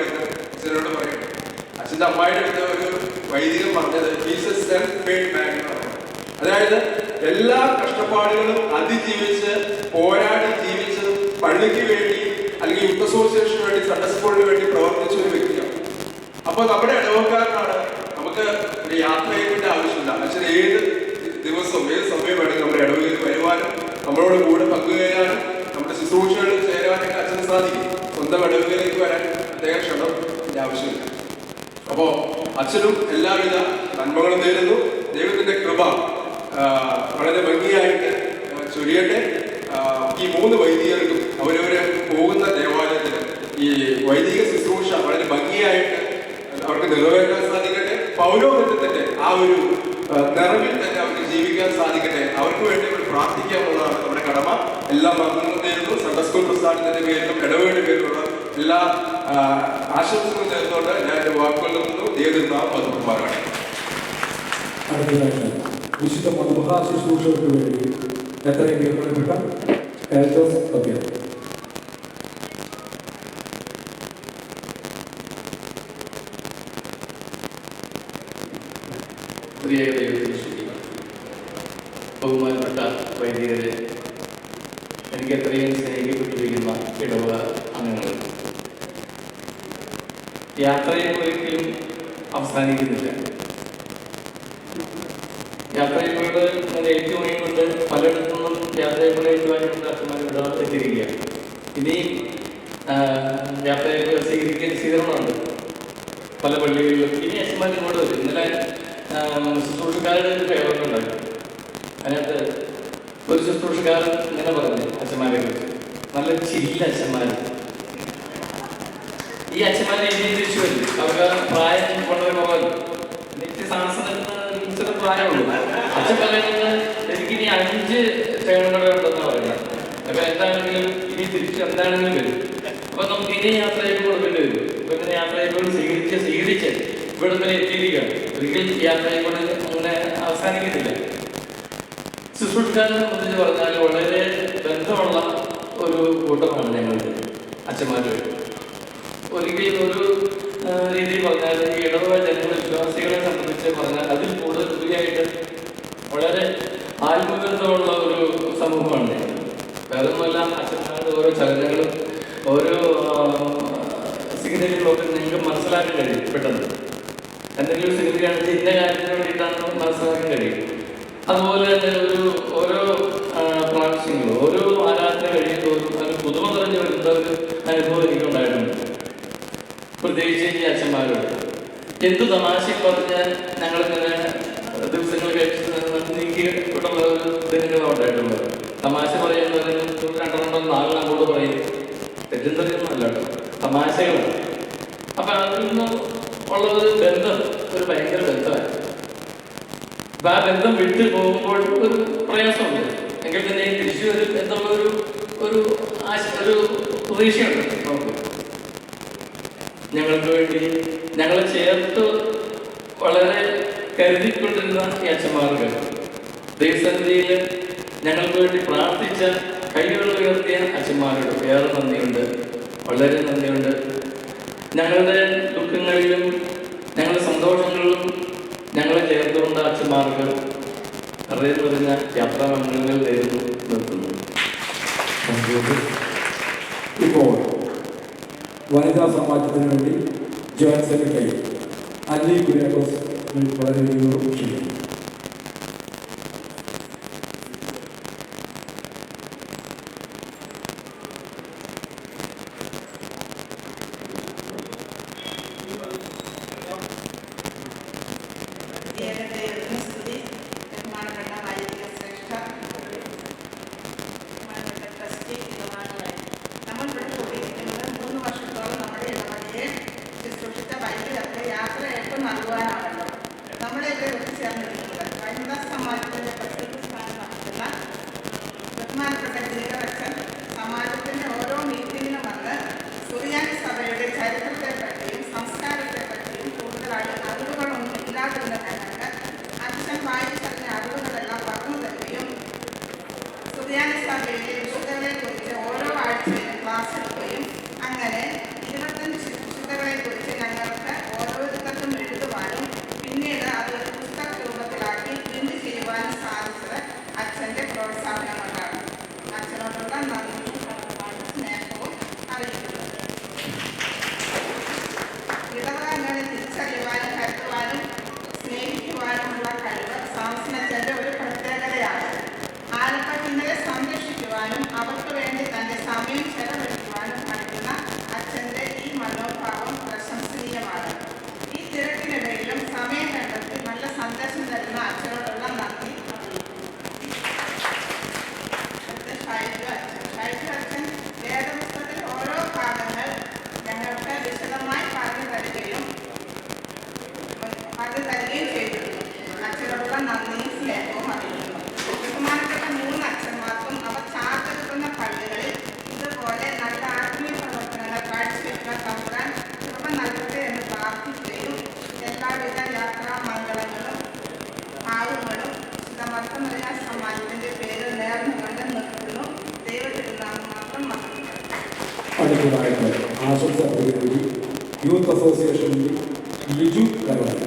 അടുത്ത് അച്ഛനോട് പറയും, അച്ഛൻ്റെ അമ്മായിയുടെ അടുത്ത് ഒരു വൈദികൻ പറഞ്ഞത് ഈസ് എ സെൽഫ് മെയ്ഡ് മാൻ എന്ന് പറഞ്ഞു. അതായത് എല്ലാ കഷ്ടപ്പാടുകളും അതിജീവിച്ച് പോരാടി ജീവിച്ച് പള്ളിക്ക് വേണ്ടി അല്ലെങ്കിൽ യൂത്ത് അസോസിയേഷന് വേണ്ടി സൺഡേ സ്കൂളിന് വേണ്ടി പ്രവർത്തിച്ച ഒരു വ്യക്തിയാണ്. അപ്പോൾ നമ്മുടെ ഇടവക്കാരനാണ്. നമുക്ക് യാത്രയുടെ ആവശ്യമില്ല. അച്ഛൻ ഏത് ദിവസവും ഏത് സമയം വേണമെങ്കിൽ നമ്മുടെ ഇടവകയിൽ വരുവാനും നമ്മളോട് കൂടെ പങ്കുചേരാനും നമ്മുടെ ശുശ്രൂഷകളിൽ ചേരാനൊക്കെ അച്ഛന് സാധിക്കും. സ്വന്തം ഇടവകയിലേക്ക് വരാൻ പ്രത്യേക ക്ഷണത്തിന്റെ ആവശ്യമില്ല. അപ്പോൾ അച്ഛനും എല്ലാവിധ നന്മകളും നേരുന്നു. ദൈവത്തിന്റെ കൃപ വളരെ ഭംഗിയായിട്ട് ചൊരിയട്ടെ. ഈ 3 വൈദികർക്കും അവരവര് പോകുന്ന ദേവാലയത്തിൽ ഈ വൈദിക ശുശ്രൂഷ വളരെ ഭംഗിയായിട്ട് അവർക്ക് നിറവേറ്റാൻ സാധിക്കട്ടെ. പൗരോഹിത്യത്തിന്റെ ആ ഒരു നിറവിൽ തന്നെ അവർക്ക് ജീവിക്കാൻ സാധിക്കട്ടെ. അവർക്ക് വേണ്ടി അവർ പ്രാർത്ഥിക്കുക എന്നുള്ളതാണ് നമ്മുടെ കടമ. എല്ലാം നന്ദിയും നേരുന്നു. സൺഡേ സ്കൂൾ പ്രസ്ഥാനത്തിന്റെ പേരിലും ഇടവകയുടെ പേരിലുള്ള എല്ലാ ആശംസകളും നേർന്നുകൊണ്ട് ഞാൻ എന്റെ വാക്കുകൾ നിന്നു. ദൈവനാമം മഹത്വപ്പെടുമാറാകട്ടെ. വിശുദ്ധ മഹാശുശ്രൂഷകർക്ക് വേണ്ടി എത്രയും ബഹുമാനപ്പെട്ട എൽദോസ് അഭ്യർത്ഥന. ബഹുമാനപ്പെട്ട വൈദികരെ, എനിക്ക് എത്രയും സ്നേഹിക്കപ്പെട്ടിരിക്കുന്ന ഇടവക അംഗങ്ങൾ, യാത്രയിൽ ഒരിക്കലും അവസാനിക്കുന്നില്ല. യാത്രയിലൂടെ ഏറ്റുവാങ്ങിക്കൊണ്ട് പലയിടത്തു നിന്നും യാത്രയിലൂടെ ഏറ്റുവാങ്ങിക്കൊണ്ട് അച്ഛന്മാർ ഇവിടെ എത്തിയിരിക്കുകയാണ്. ഇനിയും യാത്രയിൽ സ്വീകരണമുണ്ട് പല പള്ളികളിലും. ഇനി അച്ഛന്മാർ ഇങ്ങോട്ട് വരും. ഇന്നലെ ശുശ്രൂഷക്കാരുടെ ഒരു ഫേവറുണ്ടായിരുന്നു. അതിനകത്ത് ഒരു ശുശ്രൂഷക്കാരൻ ഇങ്ങനെ പറഞ്ഞു അച്ഛന്മാരെ കുറിച്ച്, നല്ല ചില്ല അച്ഛന്മാർ. ഈ അച്ഛന്മാർ ഇന്ത്യയിൽ തിരിച്ചു വരും. അവർക്ക് പ്രായം വളരെ കുറവല്ല. എനിക്ക് സാഹസത്തിന് പ്രായമുള്ളൂ. അച്ഛൻ പറയുന്നത് എനിക്കിനി 5 ടേണുകളെ ഉണ്ടെന്ന് പറയുന്നത്. അപ്പൊ എന്താണെങ്കിലും ഇനി തിരിച്ച് എന്താണെങ്കിലും വരും. അപ്പൊ നമുക്ക് ഇനി യാത്രയിൽ കൊടുക്കേണ്ടി വരും. അപ്പൊ ഇങ്ങനെ യാത്രയിലൂടെ സ്വീകരിച്ച് ഇവിടെ തന്നെ എത്തിയിരിക്കുകയാണ്. ഒരിക്കൽ യാത്രയിലൂടെ അങ്ങനെ അവസാനിക്കുന്നില്ല. ശുശ്രൂഷക്കാരെ സംബന്ധിച്ച് പറഞ്ഞാൽ വളരെ ബന്ധമുള്ള ഒരു കൂട്ടമാണ് ഞങ്ങൾക്ക് അച്ഛന്മാരുമായിട്ട്. ഒരിക്കലും ഒരു രീതിയിൽ പറഞ്ഞാൽ ഈ ഇടവക ജനങ്ങളുടെ വിശ്വാസികളെ സംബന്ധിച്ച് പറഞ്ഞാൽ അതിൽ കൂടുതൽ ഉപരിയായിട്ട് വളരെ ആത്മബന്ധമുള്ള ഒരു സമൂഹമാണ് ഞങ്ങൾ. വേറെ ഒന്നുമല്ല, അച്ഛന്മാരുടെ ഓരോ ചലനങ്ങളും ഓരോ സിഗ്നലുകളും ഒക്കെ നിങ്ങൾക്ക് മനസ്സിലാക്കാൻ കഴിയും. പെട്ടെന്ന് എന്തെങ്കിലും സിഗ്നൽ കാണിച്ച് ഇന്ന കാര്യത്തിന് വേണ്ടിയിട്ടാണ് മനസ്സിലാക്കാൻ കഴിയും. അതുപോലെ തന്നെ ഓരോ പ്രാവശ്യങ്ങളും ഓരോ ആരാധന കഴിയുമ്പോഴും അത് പുതുമ നിറഞ്ഞു വരുന്ന ഒരു അനുഭവം എനിക്കുണ്ടായിട്ടുണ്ട്. പ്രത്യേകിച്ച് ഈ അച്ഛന്മാരോട് എന്ത് തമാശയും പറഞ്ഞാൽ ഞങ്ങളിങ്ങനെ ദിവസങ്ങൾ കഴിച്ച് നീക്കിയിട്ടുള്ള ഒരു ദിനങ്ങളാണ് ഉണ്ടായിട്ടുള്ളത്. തമാശ പറയുന്നതിന് 2 4 കൂടെ പറയും. തെറ്റും തെറിയൊന്നുമല്ല കേട്ടോ, തമാശകളാണ്. അപ്പൊ അതിൽ നിന്ന് ഉള്ള ഒരു ബന്ധം ഒരു ഭയങ്കര ബന്ധമാണ്. അപ്പൊ ആ ബന്ധം വിട്ടു പോകുമ്പോൾ ഒരു പ്രയാസമുണ്ട്. എങ്കിൽ തന്നെ തിരിച്ചു വരും എന്നുള്ള ഒരു പ്രതീക്ഷയുണ്ട് നമുക്ക്. ഞങ്ങൾക്ക് വേണ്ടി ഞങ്ങളെ ചേർത്ത് വളരെ കരുതിക്കൊണ്ടിരുന്ന ഈ അച്ഛന്മാർക്ക് ദൈവസന്നിധിയിൽ ഞങ്ങൾക്ക് വേണ്ടി പ്രാർത്ഥിച്ച കൈകൾ ഉയർത്തിയ അച്ഛന്മാരോട് ഏറെ നന്ദിയുണ്ട്, വളരെ നന്ദിയുണ്ട്. ഞങ്ങളുടെ ദുഃഖങ്ങളിലും ഞങ്ങളുടെ സന്തോഷങ്ങളിലും ഞങ്ങളെ ചേർത്തുകൊണ്ട് അച്ഛന്മാർക്ക് വളരെ നിറഞ്ഞ യാത്രാമംഗളങ്ങൾ നേരുന്നു നിർത്തുന്നു. ഇപ്പോൾ വനിതാ സമാജത്തിന് വേണ്ടി ജോയിന്റ് സെക്രട്ടറി അല്ലി കുര്യാക്കോസ് വളരെ ക്ഷണിക്കുന്നു. സമാജത്തിന്റെ ഓരോ മീറ്റിങ്ങിനും വന്ന് സുറിയാനി സഭയുടെ ചരിത്രത്തെ പറ്റിയും സംസ്കാരത്തെ പറ്റിയും കൂടുതൽ അറിവുകളൊന്നും ഇല്ലാതിരുന്ന ഞങ്ങൾക്ക് അച്ഛൻ വായിച്ചറിഞ്ഞ അറിവുകളെല്ലാം പകർന്നു തരികയും സുറിയാനി സഭയിലെ വിശുദ്ധകളെ കുറിച്ച് ഓരോ ആഴ്ചയിലും ക്ലാസ് എടുക്കുകയും അങ്ങനെ 25 വിശുദ്ധകളെ കുറിച്ച് ഞങ്ങൾക്ക് ഓരോരുത്തർക്കും എഴുതുവാനും പിന്നീട് അത് പുസ്തക രൂപത്തിലാക്കി പ്രിന്റ് ചെയ്യുവാനും സാധിച്ചത് അച്ഛൻ്റെ പ്രോത്സാഹനം കൊണ്ടാണ്. അച്ഛനോടുള്ള നന്ദി സ്നേഹവും അറിയിക്കുന്നു. ഇടവകങ്ങളെ തിരിച്ചറിയുവാനും കരുതുവാനും സ്നേഹിക്കുവാനുമുള്ള കഴിവ് സാംസനച്ഛൻ്റെ ഒരു പ്രത്യേകതയാണ്. ആലപ്പക്കുഞ്ഞരെ സംരക്ഷിക്കുവാനും അവർക്ക് വേണ്ടി തൻ്റെ സമയം ചെലവഴിക്കുവാനും കാണിക്കുന്ന അച്ഛൻ്റെ ഈ മനോഭാവം പ്രശംസനീയമാണ്. ഈ തിരക്കിനിടയിലും സമയം കണ്ടെത്തി നല്ല സന്ദേശം തരുന്ന അച്ഛനോടുള്ള നന്ദി. ഷൈജു അച്ഛൻ വേദപുസ്തകത്തിൽ ഓരോ ഭാഗങ്ങൾ ഞങ്ങൾക്ക് വിശദമായി പറഞ്ഞു തരികയും ചെയ്തിരുന്നു. അച്ഛനോടുള്ള നന്ദിയും സ്നേഹവും അറിയിക്കുന്നു. ബഹുമാനപ്പെട്ട 3 അച്ഛന്മാർക്കും അവർ ചാർത്തെടുക്കുന്ന പള്ളികളിൽ ഇതുപോലെ നല്ല ആത്മീയ പ്രവർത്തനങ്ങൾ കാഴ്ചവെക്കാൻ തമ്പുരാൻ കൃപ നൽകട്ടെ എന്ന് പ്രാർത്ഥിക്കുകയും എല്ലാവിധ യാത്രാമംഗളങ്ങളും ഭാവങ്ങളും വിശുദ്ധമർത്തമറിയ സമാജത്തിന്റെ പേര് നേർന്നുകൊണ്ട് നിർത്തുന്നു. ദൈവത്തിരുനാമം മാത്രം മറന്നു. അടുത്തതായിട്ട് ആശംസ പ്രതിനിധി യൂത്ത് അസോസിയേഷൻ ലിജു കരവാല.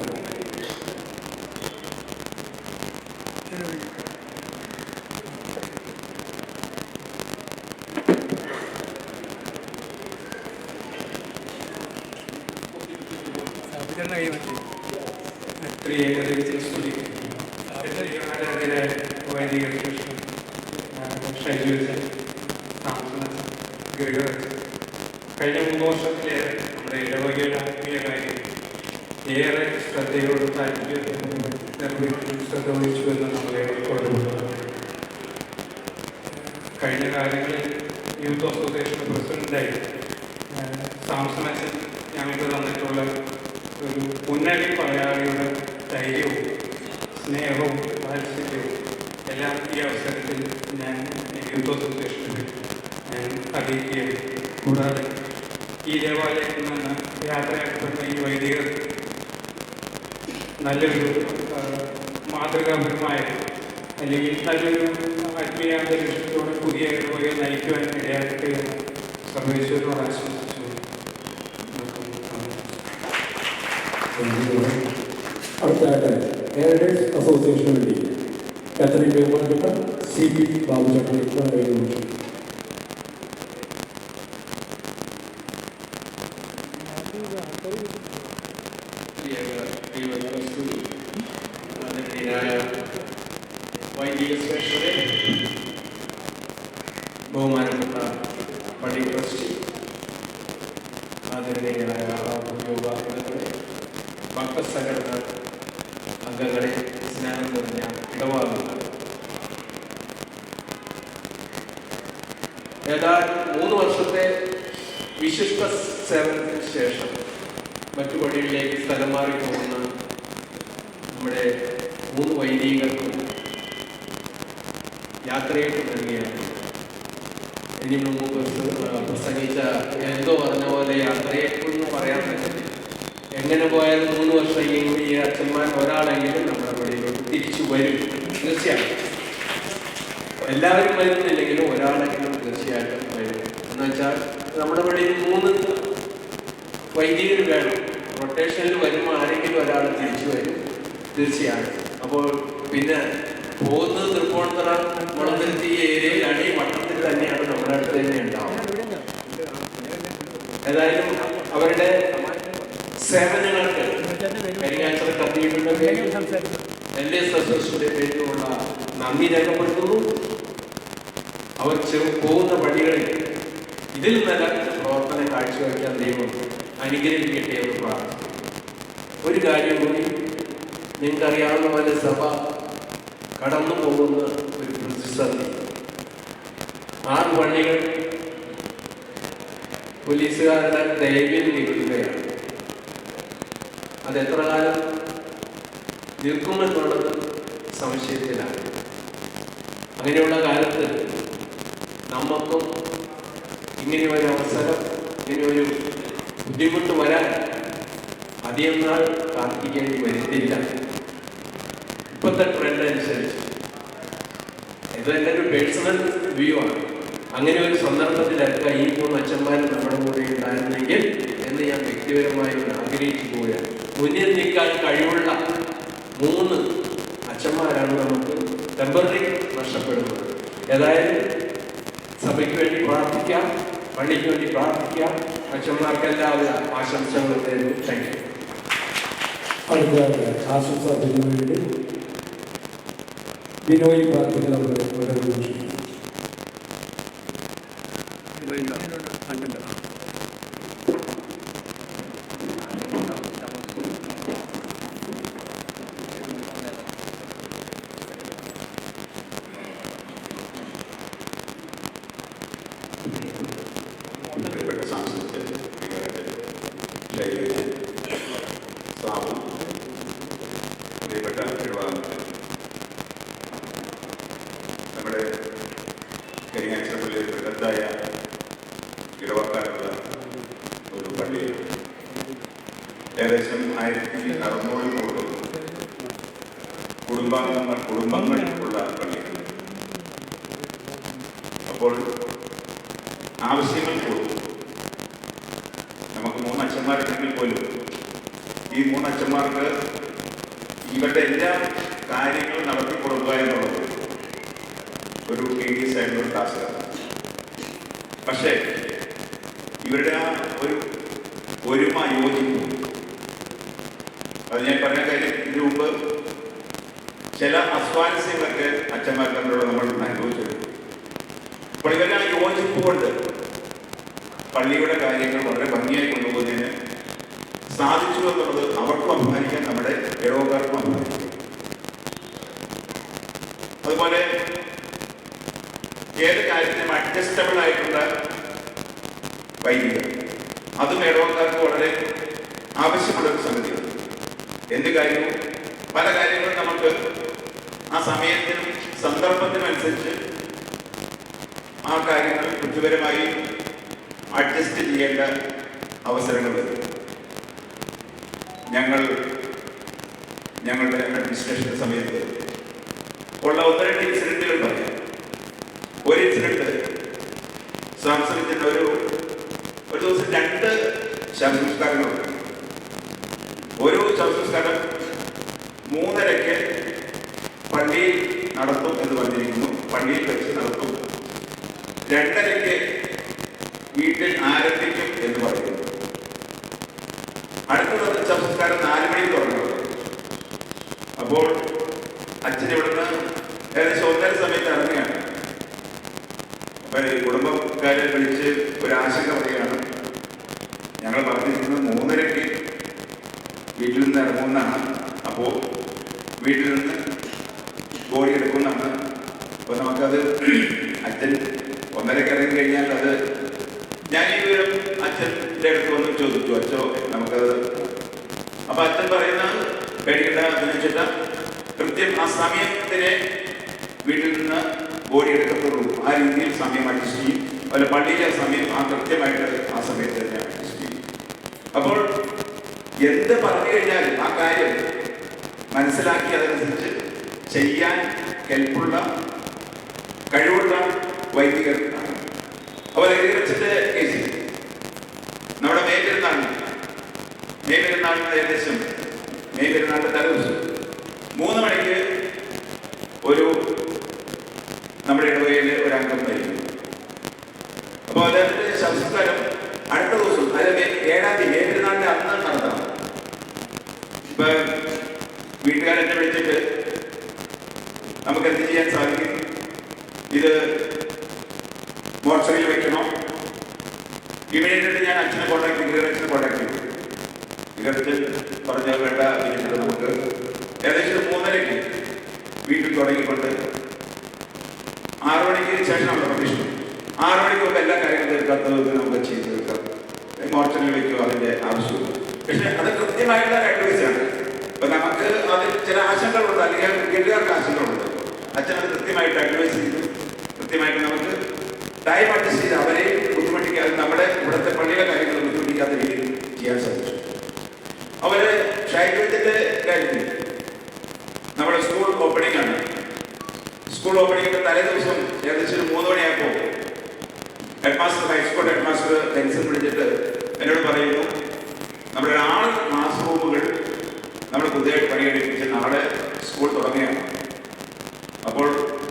കഴിഞ്ഞ 3 വർഷത്തിലേറെ നമ്മുടെ ഇടവകയുടെ ആത്മീയ കാര്യം ഏറെ ശ്രദ്ധയോട് ശ്രദ്ധ വഹിച്ചു എന്ന് നമ്മളെ ഓർമ്മ. കഴിഞ്ഞ കാലങ്ങളിൽ യൂത്ത് അസോസിയേഷൻ പ്രസിഡൻ്റായി സാംസൺ അച്ഛൻ ഞങ്ങൾക്ക് തന്നിട്ടുള്ള ഒരു മുന്നണി പടയാളിയുടെ ധൈര്യവും സ്നേഹവും വാത്സല്യവും എല്ലാം ഈ അവസരത്തിൽ ഞാൻ യൂത്ത് അസോസിയേഷനിൽ ഞാൻ അറിയിക്കുകയാണ്. കൂടാതെ ഈ ദേവാലയത്തിൽ നിന്ന് യാത്രയാക്കപ്പെട്ട ഈ വൈദികർ നല്ലൊരു മാതൃകാപരമായ അല്ലെങ്കിൽ നല്ലൊരു ആത്മീയാന്തരീക്ഷത്തോടെ പുതിയ ഇടവകയെ നയിക്കുവാൻ ഇടയാക്കട്ടെ എന്ന് സർവേശ്വരനോട് ആശംസിച്ചു. അടുത്തതായിട്ട് ഹെറിറ്റേജ് അസോസിയേഷന് വേണ്ടി എത്രയും ബഹുമാനപ്പെട്ട CP ബാബു ചക്രവർത്തി. വൈദിക ശ്രേഷ്ഠരെ, ബഹുമാനപ്പെട്ട പള്ളി ട്രസ്റ്റി, ആദരണീയരായ യോഗാംഗങ്ങളെ, ഭക്തസംഘടന അംഗങ്ങളെ, സ്നേഹം നിറഞ്ഞ ഇടവാങ്ങുകൾ, ഏതാണ്ട് 3 വർഷത്തെ വിശിഷ്ട സേവനത്തിന് ശേഷം മറ്റു വഴികളിലേക്ക് സ്ഥലം മാറി പോകുന്ന നമ്മുടെ 3 വൈദികർക്കും യാത്രയായിട്ട് നൽകിയാണ്. ഇനി മുമ്പ് പ്രസംഗിച്ച എന്തോ പറഞ്ഞ പോലെ യാത്രയെന്ന് പറയാൻ പറ്റില്ല. എങ്ങനെ പോയാലും 3 വർഷം ഈ അച്ഛന്മാർ ഒരാളെങ്കിലും നമ്മുടെ പള്ളിയിലോട്ട് തിരിച്ചു വരും. തീർച്ചയായും എല്ലാവരും വരുന്നില്ലെങ്കിലും ഒരാളെങ്കിലും തീർച്ചയായിട്ടും വരും. എന്നുവെച്ചാൽ നമ്മുടെ പള്ളിയിൽ 3 വൈദികർ വേണം. റൊട്ടേഷനിൽ വരുമ്പോൾ ആരെങ്കിലും ഒരാൾ തിരിച്ചു വരും തീർച്ചയായും. അപ്പോൾ പിന്നെ പോകുന്നത് തൃപ്പൂണിത്തുറ മുളന്തുരുത്തി ഏരിയയിലാണ്, ഈ മട്ടത്തിൽ തന്നെയാണ്, നമ്മുടെ അടുത്ത് തന്നെ ഉണ്ടാവും. ഏതായാലും അവരുടെ സേവനങ്ങൾക്ക് കരിങ്ങാച്ചിറ കത്തീഡ്രലിന്റെ പേരിലും LS അസോസിയേഷന്റെ പേരിലുമുള്ള നന്ദി രേഖപ്പെടുത്തുന്നു. അവർ പോകുന്ന പള്ളികളിൽ ഇതിൽ നല്ല പ്രവർത്തനം കാഴ്ചവെക്കാൻ ദൈവം അനുഗ്രഹിക്കട്ടെ എന്ന് പ്രാർത്ഥിക്കുന്നു. ഒരു കാര്യം കൂടി, നിങ്ങൾക്കറിയാവുന്ന പോലെ സഭ കടന്നു പോകുന്ന ഒരു പ്രതിസന്ധി. 6 പള്ളികൾ പോലീസുകാരുടെ ദയവിൽ നിൽക്കുകയാണ്. അതെത്ര കാലം നിൽക്കുമെന്നുള്ളത് സംശയത്തിലാണ്. അങ്ങനെയുള്ള കാലത്ത് നമുക്കും ഇങ്ങനെയൊരു അവസരം, ഇങ്ങനെയൊരു ബുദ്ധിമുട്ട് വരാൻ അധികം നാൾ കാത്തിരിക്കേണ്ടി വരുന്നില്ല. ഇപ്പോഴത്തെ ട്രെൻഡ് അനുസരിച്ച് ഇത് എൻ്റെ ഒരു പേഴ്സണൽ വ്യൂ ആണ്. അങ്ങനെ ഒരു സന്ദർഭത്തിലൊക്കെ ഈ 3 അച്ഛന്മാരും നമ്മുടെ കൂടെ ഉണ്ടായിരുന്നെങ്കിൽ എന്ന് ഞാൻ വ്യക്തിപരമായി ആഗ്രഹിച്ചു പോവുകയാണ്. മുന്നിൽ നിൽക്കാൻ കഴിവുള്ള 3 അച്ഛന്മാരാണ് നമുക്ക് ടെമ്പററി നഷ്ടപ്പെടുന്നത്. ഏതായാലും സഭയ്ക്ക് വേണ്ടി പ്രാർത്ഥിക്കാം, പള്ളിക്ക് വേണ്ടി പ്രാർത്ഥിക്കാം. അച്ഛന്മാർക്കെല്ലാവരും ആശംസകൾ തരുന്നു. Thank you. അടുത്തതായിട്ട് ആശംസ വേണ്ടി ബിനോയ് പ്രാർത്ഥിക്കുന്നവരുടെ നമ്മുടെ കരിങ്ങാച്ചിറ പള്ളിയിൽ ബൃഹത്തായ ഇടവക്കാരുള്ള ഒരു പള്ളിയിൽ ഏകദേശം 1600 കുടുംബങ്ങൾ ഉള്ള പള്ളികൾ. അപ്പോൾ ആവശ്യങ്ങൾ കൂടും. നമുക്ക് 3 അച്ഛന്മാരുണ്ടെങ്കിൽ പോലും ഈ 3 അച്ഛന്മാർക്ക് ഇവരുടെ എല്ലാ കാര്യങ്ങളും നടത്തി കൊടുക്കുക എന്നുള്ളത് ഒരു tedious ആയിട്ടുള്ള ഒരു ടാസ്ക്കാണ്. പക്ഷേ ഇവരുടെ ആ ഒരു ഒരുമ, യോജിപ്പ്, അത് ഞാൻ പറഞ്ഞ കാര്യം, ഇതിനു മുമ്പ് ചില അസ്വാരസ്യങ്ങളൊക്കെ അച്ഛന്മാർ തമ്മിലുള്ള നമ്മൾ അനുഭവിച്ചിരുന്നു. അപ്പോൾ ഇവരുടെ ആ യോജിപ്പ് കൊണ്ട് പള്ളിയുടെ കാര്യങ്ങൾ വളരെ ഭംഗിയായി കൊണ്ടുപോകുന്നതിന് സാധിച്ചു എന്നുള്ളത് അവർക്കും അഭിമാനിക്കാൻ, നമ്മുടെ ഇടവക്കാർക്കും അഭിമാനിക്കാം. അതുപോലെ ഏത് കാര്യത്തിനും അഡ്ജസ്റ്റബിൾ ആയിട്ടുള്ള വൈദികർ, അതും ഇടവക്കാർക്ക് വളരെ ആവശ്യമുള്ളൊരു സംഗതിയാണ്. എന്ത് കാര്യവും പല കാര്യങ്ങളും നമുക്ക് ആ സമയത്തിനും സന്ദർഭത്തിനും അനുസരിച്ച് ആ കാര്യങ്ങൾ ബുദ്ധിപരമായി അഡ്ജസ്റ്റ് ചെയ്യേണ്ട അവസരങ്ങൾ വരും. ഞങ്ങളുടെ അഡ്മിനിസ്ട്രേഷൻ സമയത്ത് ഉള്ള 1-2 ഇൻസിഡന്റുകൾ പറയാം. ഒരു ഇൻസിഡന്റ് സാംസണിന്റെ ഒരു ദിവസം 2 ശവസംസ്കാരങ്ങളുണ്ട്. ഒരു ശവസംസ്കാരം 3:30 പള്ളിയിൽ നടത്തും എന്ന് പറഞ്ഞിരിക്കുന്നു. പള്ളിയിൽ വെച്ച് നടത്തും. 2:30 വീട്ടിൽ ആരംഭിക്കും എന്ന് പറയുന്നു. അടുത്ത ശവസംസ്കാരം 4 മണിക്ക് തുടങ്ങുന്നത്. അപ്പോൾ അച്ഛൻ ഇവിടുന്ന് ഏകദേശം 1:30 സമയത്ത് ഇറങ്ങുകയാണ്. അപ്പൊ ഈ കുടുംബക്കാരെ വിളിച്ച് ഒരു ആശങ്ക പറയുകയാണ്. ഞങ്ങൾ പറഞ്ഞിരിക്കുന്നത് 3:30 വീട്ടിൽ നിന്ന് ഇറങ്ങുന്നതാണ്. അപ്പോൾ വീട്ടിൽ നിന്ന് ബോഡി എടുക്കുന്നതാണ്. അപ്പോൾ നമുക്കത് അച്ഛൻ 1:30 ഇറങ്ങി കഴിഞ്ഞാൽ അത് ഞാൻ ഈ വിവരം അച്ഛൻ്റെ അടുത്ത് വന്ന് ചോദിച്ചു, അച്ഛോ നമുക്കത്. അപ്പൊ അച്ഛൻ പറയുന്ന പേടിക്കേണ്ട എന്ന് വെച്ചിട്ട് കൃത്യം ആ സമയത്തിനെ വീട്ടിൽ നിന്ന് ബോഡി എടുക്കത്തുള്ളൂ. ആ രീതിയിൽ സമയം അഡ്ജസ്റ്റ് ചെയ്യും. അതുപോലെ പള്ളിയിലെ സമയം ആ കൃത്യമായിട്ട് ആ സമയത്ത് തന്നെ അഡ്ജസ്റ്റ് ചെയ്യും. അപ്പോൾ എന്ത് പറഞ്ഞു കഴിഞ്ഞാലും ആ കാര്യം മനസ്സിലാക്കി അതനുസരിച്ച് ചെയ്യാൻ ഹെൽപ്പുള്ള കഴിവുള്ള വൈദികർ ആണ്. അപ്പോൾ വൈദികരുടെ കേസിൽ നമ്മുടെ മെയ് പെരുന്നാളിന് ഏകദേശം മെയ് പെരുന്നാളിന്റെ തലേദിവസം 3 മണിക്ക് ഒരു നമ്മുടെ ഇടവകയിലെ ഒരു അംഗം മരിക്കും. അപ്പോൾ അദ്ദേഹത്തിന്റെ ശവസംസ്കാരം അടുത്ത ദിവസം, അതായത് 7-ാം തീയതി മെയ് പെരുന്നാളിന്റെ അന്ന് നടത്തണം. ഇപ്പൊ വീട്ടുകാരെന്നെ വിളിച്ചിട്ട് നമുക്ക് എന്ത് ചെയ്യാൻ സാധിക്കും, ഇത് മോർച്ചറിയിൽ വെക്കണോ? ഇമീഡിയറ്റ് ഞാൻ അച്ഛനെ കോൺടാക്ട് ചെയ്തു. ഇകത്ത് പറഞ്ഞ വേണ്ട ഇനിയിട്ട് നമുക്ക് ഏകദേശം 3:30 വീട്ടിൽ തുടങ്ങിക്കൊണ്ട് 6 മണിക്ക് ശേഷമുള്ള പ്രതീക്ഷ 6 മണിക്ക് മുമ്പ് എല്ലാ കാര്യങ്ങളും തീർക്കാത്തത് നമുക്ക് ചെയ്ത് തീർക്കാം. മോർച്ചറിൽ വയ്ക്കുക അതിന്റെ ആവശ്യമില്ല. പക്ഷെ അത് കൃത്യമായിട്ടുള്ള അഡ്വൈസാണ്. അപ്പൊ നമുക്ക് അതിൽ ചില ആശങ്കകളുണ്ട്, അല്ലെങ്കിൽ വീട്ടുകാർക്ക് ആശങ്കകളുണ്ട്. അച്ഛനത് കൃത്യമായിട്ട് അഡ്വൈസ് ചെയ്തു. കൃത്യമായിട്ട് നമുക്ക് ടൈം അഡ്ജസ്റ്റ് ചെയ്ത് അവരെ ബുദ്ധിമുട്ടിക്കാതെ നമ്മുടെ ഇവിടുത്തെ പള്ളിയുടെ കാര്യങ്ങൾ ബുദ്ധിമുട്ടിക്കാത്ത രീതിയിൽ ചെയ്യാൻ സാധിച്ചു. അവര് ഷൈജത്തിന്റെ കാര്യത്തിൽ നമ്മുടെ സ്കൂൾ ഓപ്പണിംഗ് ആണ്. സ്കൂൾ ഓപ്പണിംഗിന്റെ തലേ ദിവസം ഏകദേശം 3 മണിയായപ്പോൾ ഹെഡ്മാസ്റ്റർ, ഹൈസ്കൂൾ ഹെഡ്മാസ്റ്റർ ജെൻസൺ വിളിച്ചിട്ട് എന്നോട് പറയുന്നു, നമ്മുടെ 6 ക്ലാസ് റൂമുകൾ നമ്മൾ പുതിയതായിട്ട് പണിയെടുപ്പിച്ച് നാളെ സ്കൂൾ തുടങ്ങുകയാണ്. അപ്പോൾ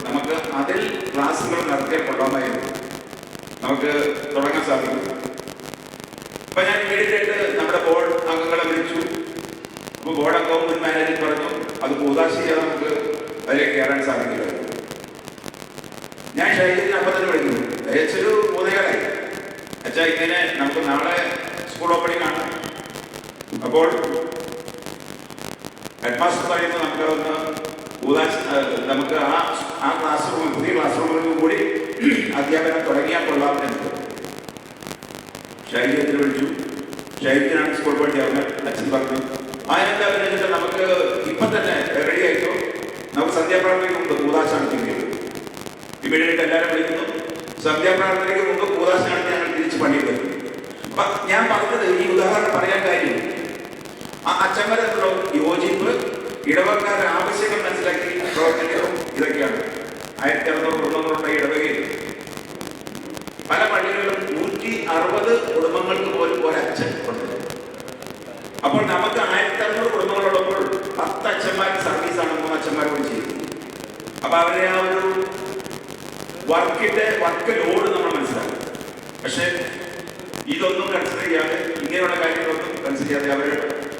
നമുക്ക് അതിൽ ക്ലാസ്സുകൾ നടത്തിയാൽ കൊള്ളാമായിരുന്നു, നമുക്ക് തുടങ്ങാൻ സാധിക്കും. അപ്പൊ ഞാൻ ഇമീഡിയറ്റ് നമ്മുടെ ബോർഡ് അംഗങ്ങളെ വിളിച്ചു. അപ്പോൾ ബോർഡ് അംഗവും മുൻ മാനേജർ പറഞ്ഞു അത് കൂതാശിയാതെ നമുക്ക് അതിലേക്ക് കയറാൻ സാധിക്കില്ല. ഞാൻ ഷൈജിനെ അപ്പം തന്നെ വിളിക്കുന്നു. ഏകദേശം 3:15 അച്ഛാ ഇങ്ങനെ നമുക്ക് നാളെ സ്കൂൾ ഓപ്പണിംഗ് ആണ്. അപ്പോൾ ഹെഡ്മാസ്റ്റർ പറയുന്നത് നമുക്കതൊന്ന് നമുക്ക് ആ ക്ലാസ് റൂമിൽ, പുതിയ ക്ലാസ് റൂമിൽ കൂടി അധ്യാപനം തുടങ്ങിയാൽ കൊള്ളാം എന്ന് ഷൈജത്തിന് വിളിച്ചു. ഷൈജത്തിനാണ് സ്കൂൾ ബോർഡ് ചെയർമാൻ. അച്ഛൻ പറഞ്ഞു അതിനെന്താ വെച്ചിട്ട് നമുക്ക് ഇപ്പം തന്നെ റെഡി ആയിട്ടോ, നമുക്ക് സന്ധ്യാപ്രാർത്ഥനയ്ക്ക് മുമ്പ് കൂതാശ നടത്തിക്കുന്നത്. ഇമീഡിയറ്റ് എല്ലാവരും വിളിക്കുന്നു. സന്ധ്യാപ്രാർത്ഥനയ്ക്ക് മുമ്പ് കൂതാശ നടത്തി ഞങ്ങൾ തിരിച്ച് പള്ളിയിൽ വരും. അപ്പൊ ഞാൻ പറഞ്ഞത് ഈ ഉദാഹരണം പറയാൻ കാര്യം ആ അച്ഛന്മാരെന്നുള്ള യോജിപ്പ്, ഇടവക്കാരുടെ ആവശ്യങ്ങൾ മനസ്സിലാക്കി പ്രവർത്തിക്കുന്നതും ഇതൊക്കെയാണ്. 1600 ഇടവകയിൽ പല പള്ളികളിലും 160 കുടുംബങ്ങൾക്ക് പോലും ഒരച്ഛൻ ഉണ്ട്. അപ്പോൾ നമുക്ക് 1600 കുടുംബങ്ങളുള്ളപ്പോൾ 10 അച്ഛന്മാർക്ക് സർവീസാണ് 3 അച്ഛന്മാർ കൂടി ചെയ്യുന്നത്. അപ്പൊ അവരെ ആ ഒരു വർക്ക് ലോഡ് നമ്മൾ മനസ്സിലാക്കും. പക്ഷെ ഇതൊന്നും കൺസിഡർ ചെയ്യാതെ, ഇങ്ങനെയുള്ള കാര്യങ്ങളൊന്നും കൺസിഡർ ചെയ്യാതെ അവർ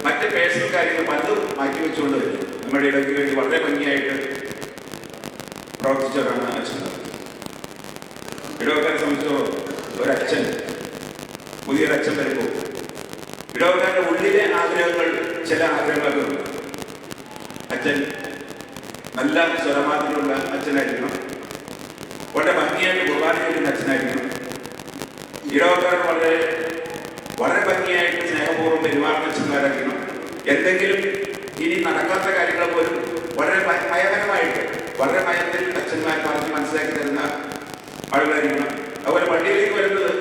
മറ്റ് പേഴ്സണൽ കാര്യങ്ങൾ പലതും മാറ്റിവെച്ചുകൊണ്ട് നമ്മുടെ ഇടയ്ക്ക് വേണ്ടി വളരെ ഭംഗിയായിട്ട് പ്രവർത്തിച്ചവരാണ് അച്ഛന്മാർ. ഇടവക്കാരെ സംബന്ധിച്ചോളം ഒരച്ഛൻ, പുതിയൊരച്ഛൻ വരുമ്പോൾ ഇടവക്കാരുടെ ഉള്ളിലെ ആഗ്രഹങ്ങൾ, ചില ആഗ്രഹങ്ങളൊക്കെ ഉണ്ട്. അച്ഛൻ നല്ല സ്വരമാതിരിയുള്ള അച്ഛനായിരിക്കണം, വളരെ ഭംഗിയായിട്ട് കുർബാന ചെയ്യുന്ന അച്ഛനായിരിക്കണം. ഇടവക്കാരൻ വളരെ വളരെ ഭംഗിയായിട്ട് സ്നേഹപൂർവ്വം പെരുമാറുന്ന അച്ഛന്മാരായിരിക്കണം. എന്തെങ്കിലും ഇനി നടക്കാത്ത കാര്യങ്ങൾ പോലും വളരെ ഭയകരമായിട്ട് വളരെ ഭയത്തിൽ അച്ഛന്മാർ പറഞ്ഞ് മനസ്സിലാക്കി തരുന്ന ആളുകളായിരിക്കണം. അതുപോലെ പള്ളിയിലേക്ക് വരുന്നത്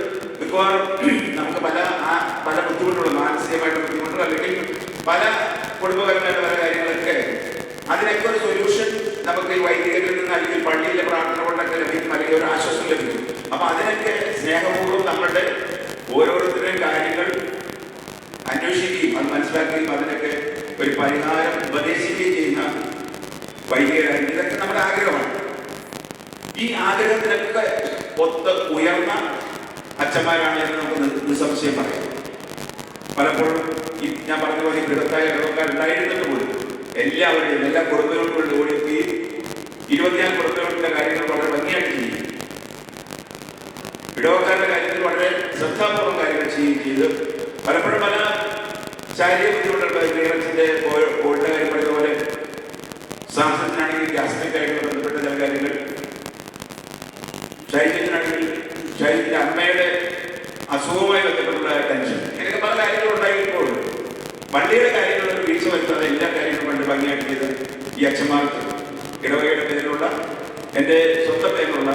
മിക്കവാറും നമുക്ക് പല ബുദ്ധിമുട്ടുള്ള മാനസികമായിട്ട് ബുദ്ധിമുട്ടുകൾ അല്ലെങ്കിൽ പല കുടുംബപരമായിട്ട് പല കാര്യങ്ങളൊക്കെ അതിനൊക്കെ ഒരു സൊല്യൂഷൻ നമുക്ക് ഈ വൈദികരിൽ നിന്ന് അല്ലെങ്കിൽ പള്ളിയിലെ പ്രാർത്ഥന കൊണ്ടൊക്കെ ലഭിക്കും, അല്ലെങ്കിൽ ഒരു ആശ്വാസം ലഭിക്കും. അപ്പൊ അതിനൊക്കെ സ്നേഹപൂർവ്വം നമ്മളുടെ ഓരോരുത്തരുടെയും കാര്യങ്ങൾ അന്വേഷിക്കുകയും അത് മനസ്സിലാക്കുകയും അതിനൊക്കെ ഒരു പരിഹാരം ഉപദേശിക്കുകയും ചെയ്യുന്ന വൈദികരായിരിക്കും. ഇതൊക്കെ നമ്മുടെ ആഗ്രഹമാണ്. ഈ ആഗ്രഹത്തിനൊക്കെ ഒത്ത് ഉയർന്ന അച്ഛന്മാരാണ് എന്ന് നമുക്ക് നിസ്സംശയം പറയാം. പലപ്പോഴും ഞാൻ പറഞ്ഞ പോലെ ബൃഹത്തായ ഇടവക്കാരുണ്ടായിരുന്നിട്ട് പോലും എല്ലാവരുടെയും എല്ലാ കുടുംബങ്ങൾക്കും ഓടി 24 കുടുംബങ്ങളുടെ കാര്യങ്ങൾ വളരെ ഭംഗിയായിട്ട് ചെയ്യും. ഇടവക്കാരുടെ കാര്യത്തിൽ വളരെ ശ്രദ്ധാപൂർവ്വം കാര്യങ്ങൾ ചെയ്യുകയും ചെയ്ത് പലപ്പോഴും പല ശാരീരിക ബുദ്ധിമുട്ടുള്ള വിവരത്തിന്റെ കോഴിയുടെ കാര്യം പറഞ്ഞതുപോലെ സാംസ്കൃതിനാണെങ്കിൽ ഗ്യാസ്ട്രിക്കായിട്ട് ബന്ധപ്പെട്ട ചില കാര്യങ്ങൾ, ശൈത്യത്തിനാണെങ്കിൽ ശൈത്യത്തിന്റെ അമ്മയുടെ അസുഖവുമായി ബന്ധപ്പെട്ടുള്ള ടെൻഷൻ, ഇങ്ങനെയൊക്കെ പല കാര്യങ്ങളും ഉണ്ടായിരിക്കുമ്പോൾ പള്ളിയുടെ കാര്യങ്ങളൊരു വീഴ്ച വരുത്താതെ എല്ലാ കാര്യങ്ങളും കണ്ട് ഭംഗിയായിട്ട് ചെയ്ത് ഈ അച്ഛന്മാർക്ക് ഇടവകയുടെ പേരിലുള്ള എൻ്റെ സ്വന്തം പേരിലുള്ള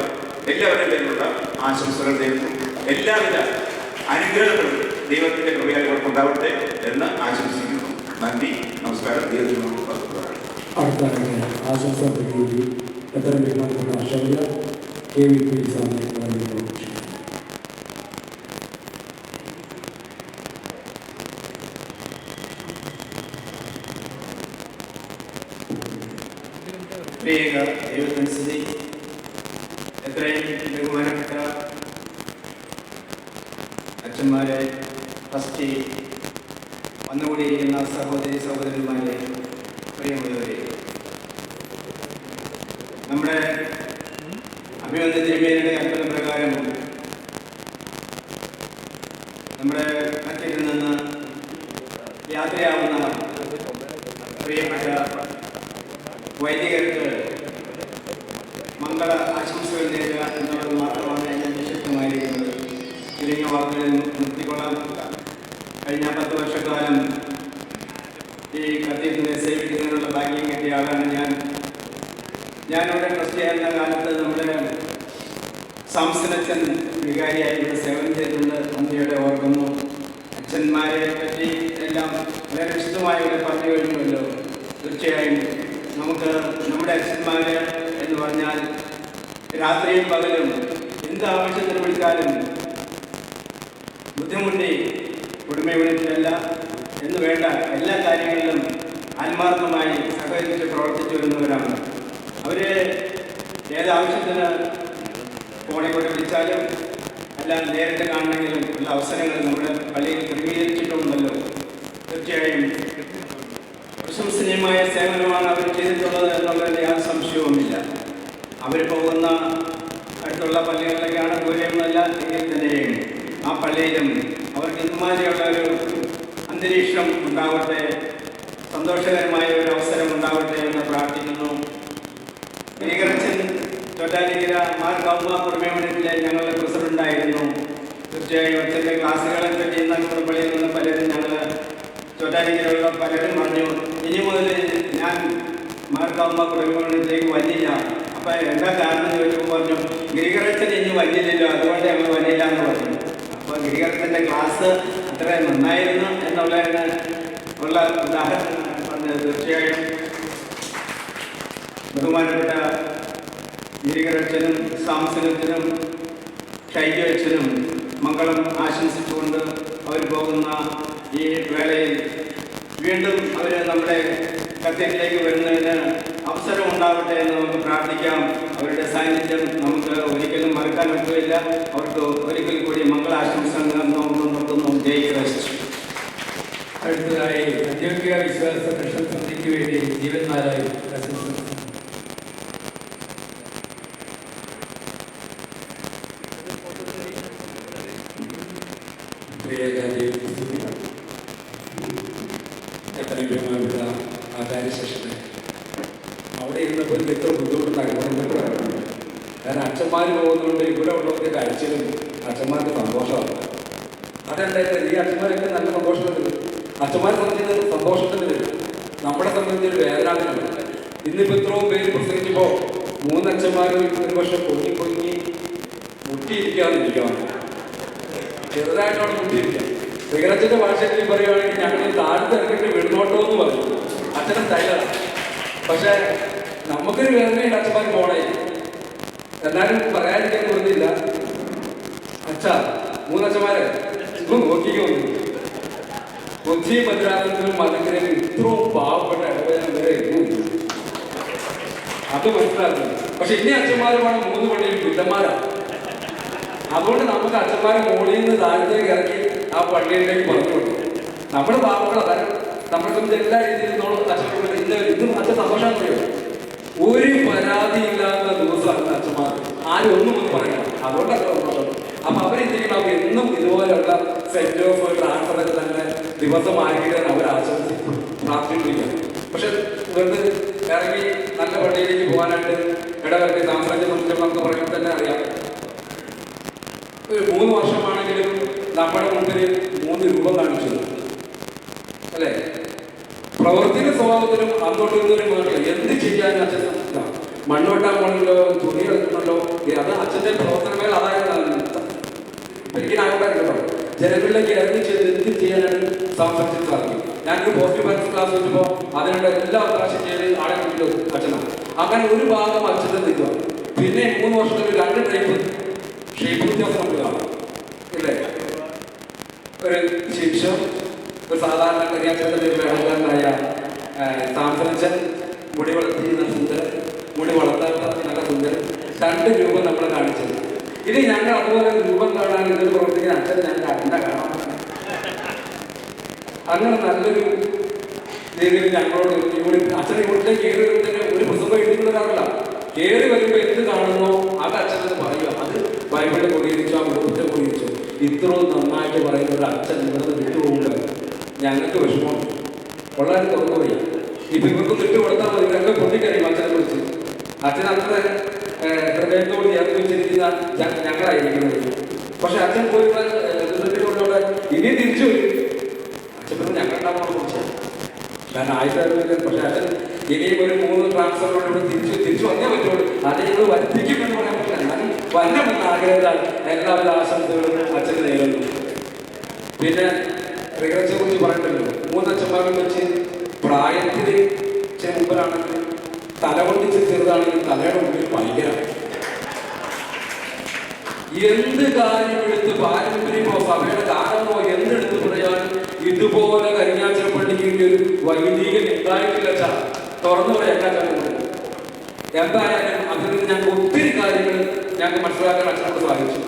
എല്ലാവരുടെയും പേരിലുള്ള ആശംസകൾ നേരുന്നു. എല്ലാവിധ അനുഗ്രഹങ്ങളും ദൈവത്തിന്റെ കൃപയാൽ ഉണ്ടാവട്ടെ എന്ന് ആശംസിക്കുന്നു. നന്ദി, നമസ്കാരം. അടുത്ത ആശംസ പ്രതിനിധി എത്ര ബഹുമാനപ്പെട്ട ഷൗല KVP സ്വാമി പ്രിയ ദൈവത്തിനുസ്തുതി. എത്രയും ബഹുമാനപ്പെട്ട അച്ഛന്മാരെ, ട്രസ്റ്റി, വന്നുകൂടിയിരിക്കുന്ന സഹോദരി സഹോദരന്മാരെ, പ്രിയമുള്ളവരെ, നമ്മുടെ അഭിമന്യ തിരുമേനിയുടെ കൽപ്പന പ്രകാരം നമ്മുടെ മറ്റിൽ നിന്ന് യാത്രയാവുന്ന പ്രിയപ്പെട്ട വൈദികർക്ക് മംഗള ആശംസകൾ നേടുക എന്നുള്ളത് മാത്രമാണ് എന്നെ നിശബ്ദമായിരിക്കുന്നത്. ചുരുങ്ങിയ വാക്കുകളിൽ നിർത്തിക്കൊള്ളാം. കഴിഞ്ഞ 10 വർഷക്കാലം ഈ കത്തീഡ്രലിനെ സേവിക്കുന്നതിനുള്ള ഭാഗ്യം കിട്ടിയ ആളാണ് ഞാൻ. ഞാനിവിടെ ട്രസ്റ്റിയായിരുന്ന കാലത്ത് നമ്മുടെ സാംസനച്ഛൻ വികാരിയായി ഇവിടെ സേവനം ചെയ്തിട്ടുണ്ട്. നന്ദിയോടെ ഓർക്കുന്നു. അച്ഛന്മാരെ പറ്റി എല്ലാം വളരെ വിശദമായി ഇവിടെ പറഞ്ഞു കഴിഞ്ഞുവല്ലോ. തീർച്ചയായും നമുക്ക് നമ്മുടെ അച്ഛന്മാർ എന്ന് പറഞ്ഞാൽ രാത്രിയും പകലും എന്ത് ആവശ്യത്തിന് വിളിച്ചാലും ബുദ്ധിമുട്ടി കുടുംബവിളിച്ചിട്ടല്ല എന്ന് വേണ്ട എല്ലാ കാര്യങ്ങളിലും ആത്മാർത്ഥമായി സഹകരിച്ച് പ്രവർത്തിച്ചു വരുന്നവരാണ് അവർ. ഏതാവശ്യത്തിന് ഫോണിൽ കൂടെ വിളിച്ചാലും അല്ല നേരിട്ട് കാണണമെങ്കിലും ഉള്ള അവസരങ്ങൾ നമ്മുടെ പള്ളിയിൽ ക്രമീകരിച്ചിട്ടുണ്ടല്ലോ. തീർച്ചയായും പ്രശംസനീയമായ സേവനമാണ് അവർ ചെയ്തിട്ടുള്ളത് എന്നുള്ളതിൻ്റെ യാതൊരു സംശയവുമില്ല. അവർ പോകുന്ന അടുത്തുള്ള പള്ളികളിലേക്കാണ് ദൂരെയൊന്നുമല്ല എങ്കിൽ തന്നെയും ആ പള്ളിയിലും അവർക്ക് ഇതുമാതിരിയുള്ള ഒരു അന്തരീക്ഷം ഉണ്ടാവട്ടെ, സന്തോഷകരമായ ഒരു അവസരം ഉണ്ടാവട്ടെ എന്ന് പ്രാർത്ഥിക്കുന്നു. ഗിരികരച്ചൻ ചോറ്റാനിക്കര മാർ കൗമ കുടുംബയൂണിറ്റിലെ ഞങ്ങളുടെ പ്രസിഡന്റായിരുന്നു. തീർച്ചയായും അച്ഛൻ്റെ ക്ലാസ്സുകളൊക്കെ ചെയ്യുന്ന കുടുംബങ്ങളിൽ നിന്ന് പലരും ഞങ്ങൾ ചോറ്റാനിക്കരയുള്ള പലരും പറഞ്ഞു, ഇനി മുതൽ ഞാൻ മാർ കൗമ കുടുംബയൂണിറ്റിലേക്ക് വന്നില്ല. അപ്പം എന്താ കാരണം ചോദിച്ചപ്പോൾ പറഞ്ഞു, ഗിരികരച്ചൻ ഇനി വന്നില്ലല്ലോ, അതുകൊണ്ട് ഞങ്ങൾ വന്നില്ല എന്ന് പറഞ്ഞു. അപ്പോൾ ഗിരികരച്ചൻ്റെ ക്ലാസ് അത്ര നന്നായിരുന്നു എന്നുള്ളതിന് ഉള്ള ഉദാഹരണം പറഞ്ഞത്. തീർച്ചയായും ബഹുമാനപ്പെട്ട ഗിരികരച്ചനും സാംസനത്തിനും ഷൈജച്ചനും മംഗളം ആശംസിച്ചുകൊണ്ട് അവർ പോകുന്ന ഈ വേളയിൽ വീണ്ടും അവർ നമ്മുടെ കത്തീഡ്രലിലേക്ക് വരുന്നതിന് അവസരം ഉണ്ടാവട്ടെ എന്ന് നമുക്ക് പ്രാർത്ഥിക്കാം. അവരുടെ സാന്നിധ്യം നമുക്ക് ഒരിക്കലും മറക്കാൻ പറ്റുകയില്ല. അവർക്ക് ഒരിക്കൽ കൂടി മംഗളാശംസകൾ നിർത്തുന്നു. ജയ് ക്രിസ്റ്റ്. അടുത്തതായി അന്ത്യോക്യ വിശ്വാസ മിഷൻ സമിതിക്ക് വേണ്ടി ജീവന്മാരായി എത്രയും ബഹുമാനപ്പെട്ട ആചാര്യശേഷന് അവിടെ ഇരുന്നപ്പോൾ എത്ര ബുദ്ധിമുട്ടുണ്ടായിരുന്നു. കാരണം അച്ഛന്മാർ പോകുന്നതുകൊണ്ട് ഇവിടെ ഉള്ളവർക്ക് കഴിച്ചതും അച്ഛന്മാർക്ക് സന്തോഷമാണ്. അതെന്തായാലും ഈ അച്ഛന്മാരൊക്കെ നല്ല സന്തോഷത്തിൽ അച്ഛന്മാരെ സംബന്ധിച്ച് സന്തോഷത്തിൽ നമ്മളെ സംബന്ധിച്ചൊരു വേദനാണ്. ഇന്നിപ്പോൾ ഇത്രയും പേര് പ്രസംഗിച്ചപ്പോൾ 3 അച്ഛന്മാർ ഒരു പക്ഷെ പൊങ്ങി മുട്ടിയിരിക്കാതിരിക്കുകയാണ്, ചെറുതായിട്ടവിടെ മുട്ടിയിരിക്കാം. സിഗരറ്റിന്റെ ഭാഷയിൽ പറയുകയാണെങ്കിൽ ഞങ്ങൾ താഴത്തെ ഇറക്കിട്ട് വിടുന്നോട്ടോ എന്ന് പറഞ്ഞു. അച്ഛനും ടൈലറാണ്. പക്ഷെ നമുക്കൊരു വേദനയുണ്ട് അച്ഛന്മാർ പോണേ. എന്നാലും പറയാതിരിക്കാൻ തോന്നിയില്ല. അച്ഛാ 3 അച്ഛന്മാരെ നോക്കിക്കൊന്നു കൊച്ചി മദ്രാസിലും മലങ്കരയിലും ഇത്രയും പാവപ്പെട്ട ഇടവേദന അത് മനസ്സിലാക്കുന്നു. പക്ഷെ ഇനി അച്ഛന്മാരുമാണ് 3 പള്ളിയിൽ വില്ലന്മാരാണ്. അതുകൊണ്ട് നമുക്ക് അച്ഛന്മാരെ മോളിൽ നിന്ന് താഴത്തേക്ക് ഇറക്കി ആ പള്ളിയിലേക്ക് പറഞ്ഞു കൊടുക്കും. നമ്മുടെ പാവങ്ങളതാണ് നമ്മളെ സംബന്ധിച്ച് എല്ലാ രീതിയിലും ഇന്നും അച്ഛൻ സന്തോഷം ചെയ്യും. ഒരു പരാതിയില്ലാത്ത ദിവസമാണ് അച്ഛന്മാർ. ആരും ഒന്നും പറയണം. അതുകൊണ്ടൊക്കെ സന്തോഷം. അപ്പൊ അവരെന്തെങ്കിലും അവർ എന്നും ഇതുപോലെയുള്ള സെന്റ് ഓഫ് ട്രാൻസ്ഫറൊക്കെ തന്നെ ദിവസമാക്കിയിട്ട് അവർ ആശംസിക്കും, പ്രാർത്ഥിപ്പിക്കും. പക്ഷെ വെറുതെ ഇറങ്ങി നല്ല പള്ളിയിലേക്ക് പോകാനായിട്ട് ഇടവർക്ക് താമസിച്ച സംബന്ധിച്ച് നമുക്ക് പറയുമ്പോൾ തന്നെ അറിയാം. ഒരു 3 വർഷമാണെങ്കിലും നമ്മുടെ മുമ്പിൽ 3 രൂപം കാണിച്ചത് അല്ലേ? പ്രവർത്തിക സ്വഭാവത്തിലും അങ്ങോട്ടും ഇങ്ങോട്ടും മാറില്ല. എന്ത് ചെയ്യാൻ അച്ഛൻ മണ്ണ് വെട്ടാൻ പോകണല്ലോ, തുണി വെക്കണല്ലോ, അത് അച്ഛൻ്റെ പ്രവർത്തനമേൽ അതായത് എനിക്കാകട്ടോ ജനങ്ങളിലേക്ക് ഇറങ്ങി ചെയ്ത് എന്ത് ചെയ്യാനായിട്ട് സംസാരിച്ച് സാധിക്കും. ഞാനൊരു പോസിറ്റീവ് ഫൈനാൻസ് ക്ലാസ് വെച്ചപ്പോൾ അതിനുള്ള എല്ലാ പ്രാവശ്യം ചെയ്ത് ആളെ കിട്ടും അച്ഛനാണ്. അങ്ങനെ ഒരു ഭാഗം അച്ഛൻ്റെ നിൽക്കുക. പിന്നെ 3 വർഷത്തിൽ 2 ടൈപ്പ് ഷേപ്പ് വ്യത്യാസം നമുക്ക് കാണാം ഇല്ലേ? ഒരു ശിക്ഷ ഒരു സാധാരണ കന്യാചരത്തിന്റെ വേളക്കാരനായ സാംസനച്ചൻ മുടി വളർത്തിയിരുന്ന സുന്ദരൻ, മുടി വളർത്താത്ത നല്ല സുന്ദരൻ 2 രൂപം നമ്മൾ കാണിച്ചത്. ഇനി ഞങ്ങൾ അതുപോലെ രൂപം കാണാൻ ഇതിൽ പ്രവർത്തിക്കുന്ന അച്ഛനെ ഞങ്ങൾ അല്ല കാണാൻ. അങ്ങനെ നല്ലൊരു രീതിയിൽ ഞങ്ങളോട് ഇവിടെ അച്ഛനെ ഇവിടുത്തെ കയറി വരുന്നതിന് ഒരു പുസ്തകം എഴുതിക്കൊണ്ടൊരാളല്ല. കയറി വരുമ്പോൾ എന്ത് കാണുന്നോ അത് അച്ഛനെന്ന് പറയുക. അത് ബൈബിളിൽ കൊടിയിരിച്ചോ ഗ്രൂപ്പിൽ കൊടിയിരിച്ചോ ഇത്രയും നന്നായിട്ട് പറയുന്ന ഒരു അച്ഛൻ ഇവിടുന്ന് വിട്ടുപോകില്ല. ഞങ്ങൾക്ക് വിഷമം വളരെ തുറന്നു പോയി. ഇപ്പൊ ഇവർക്ക് വിട്ടു കൊടുത്താൽ മതി, ഇവരൊക്കെ പൊട്ടിക്കറിയും അച്ഛനെ കുറിച്ച്. അച്ഛൻ അത്ര ഹൃദയത്തോട് ചേർത്ത് വെച്ചിരിക്കുന്ന ഞങ്ങളായിരിക്കുന്നത്. പക്ഷെ അച്ഛൻ പോയി കൊണ്ടോടെ ഇനി തിരിച്ചു വരും. അച്ഛൻ പറഞ്ഞ് ഞങ്ങളുണ്ടാവാൻ കുറിച്ച് കാരണം ആയിട്ടായിരുന്നു. പക്ഷെ അച്ഛൻ ഇനിയും ഒരു 3 ട്രാൻസ്ഫറിലൂടെ തിരിച്ചു വന്നേ പറ്റുള്ളൂ. അത് ഞങ്ങൾ വർദ്ധിക്കുമെന്ന് പറയാൻ പറ്റില്ല. എന്നാലും വരണമെന്ന ആഗ്രഹത്താൽ എല്ലാവിധ ആശംസകളും അച്ഛന് നേരുന്നു. പിന്നെ റിഗ്രറ്റ്സിനെ കുറിച്ച് പറഞ്ഞിട്ടല്ലോ, 3 അച്ഛന്മാരെ വെച്ച് പ്രായത്തിൽ ഇച്ചിരി മുമ്പിലാണെങ്കിൽ തലകൊണ്ടിച്ച് ചെറുതാണെങ്കിൽ തലയുടെ മുമ്പിൽ ഭയങ്കര എന്ത് കാര്യം എടുത്ത് പാരമ്പര്യമോ സഭയുടെ കാലമോ എന്തെടുത്ത് പറയാനും ഇതുപോലെ കരിഞ്ഞാച്ചൽ പള്ളിക്ക് ഒരു വൈദികൻ ഉണ്ടായിട്ടില്ല. തുറന്നു പറയാൻ എന്തായാലും അതിൽ നിന്ന് ഞങ്ങൾക്ക് ഒത്തിരി കാര്യങ്ങൾ ഞങ്ങൾക്ക് മനസ്സിലാക്കാൻ അച്ഛനോട് സാധിച്ചു.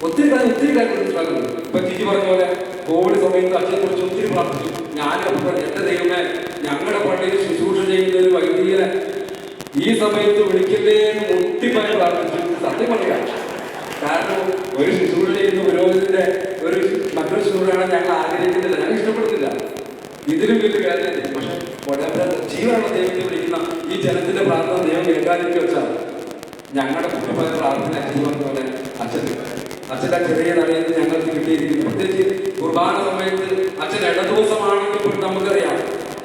ഒത്തിരി കാര്യങ്ങൾ മനസ്സിലാക്കുന്നു. ഇപ്പൊ ജിജി പറഞ്ഞ പോലെ കോവിഡ് സമയത്ത് അച്ഛനെ കുറിച്ച് ഒത്തിരി പ്രാർത്ഥിച്ചു. ഞാനപ്പോൾ എന്റെ ദൈവമേ, ഞങ്ങളുടെ പള്ളിയിൽ ശുശ്രൂഷ ചെയ്യുന്ന ഒരു വൈദികനെ ഈ സമയത്ത് വിളിക്കല്ലേ എന്ന് മുട്ടിപ്പായി പ്രാർത്ഥിച്ചു. സത്യം പറയുക. കാരണം ഒരു ശുശ്രൂഷ ചെയ്യുന്ന പുരോഹിതന്റെ ഒരു മറ്റൊരു ശുശ്രൂഷയാണ് ഞങ്ങൾ ആഗ്രഹിക്കുന്നില്ല, ഞങ്ങൾ ഇഷ്ടപ്പെടുന്നില്ല. ഇതിലും വലിയ വേദന. പക്ഷെ ജീവനുള്ള ദൈവത്തെ വിളിക്കുന്ന ഈ ജനത്തിന്റെ പ്രാർത്ഥന ദൈവം കേൾക്കാതിരിക്കുക വെച്ചാൽ ഞങ്ങളുടെ കുട്ടിപ്പായ പ്രാർത്ഥന ജീവൻ പോലെ അച്ഛൻ്റെ ചെറിയ നടയിൽ ഞങ്ങൾക്ക് കിട്ടിയിരിക്കുന്നു. പ്രത്യേകിച്ച് കുർബാന സമയത്ത് അച്ഛൻ ഇടദിവസമാണെങ്കിൽ നമുക്കറിയാം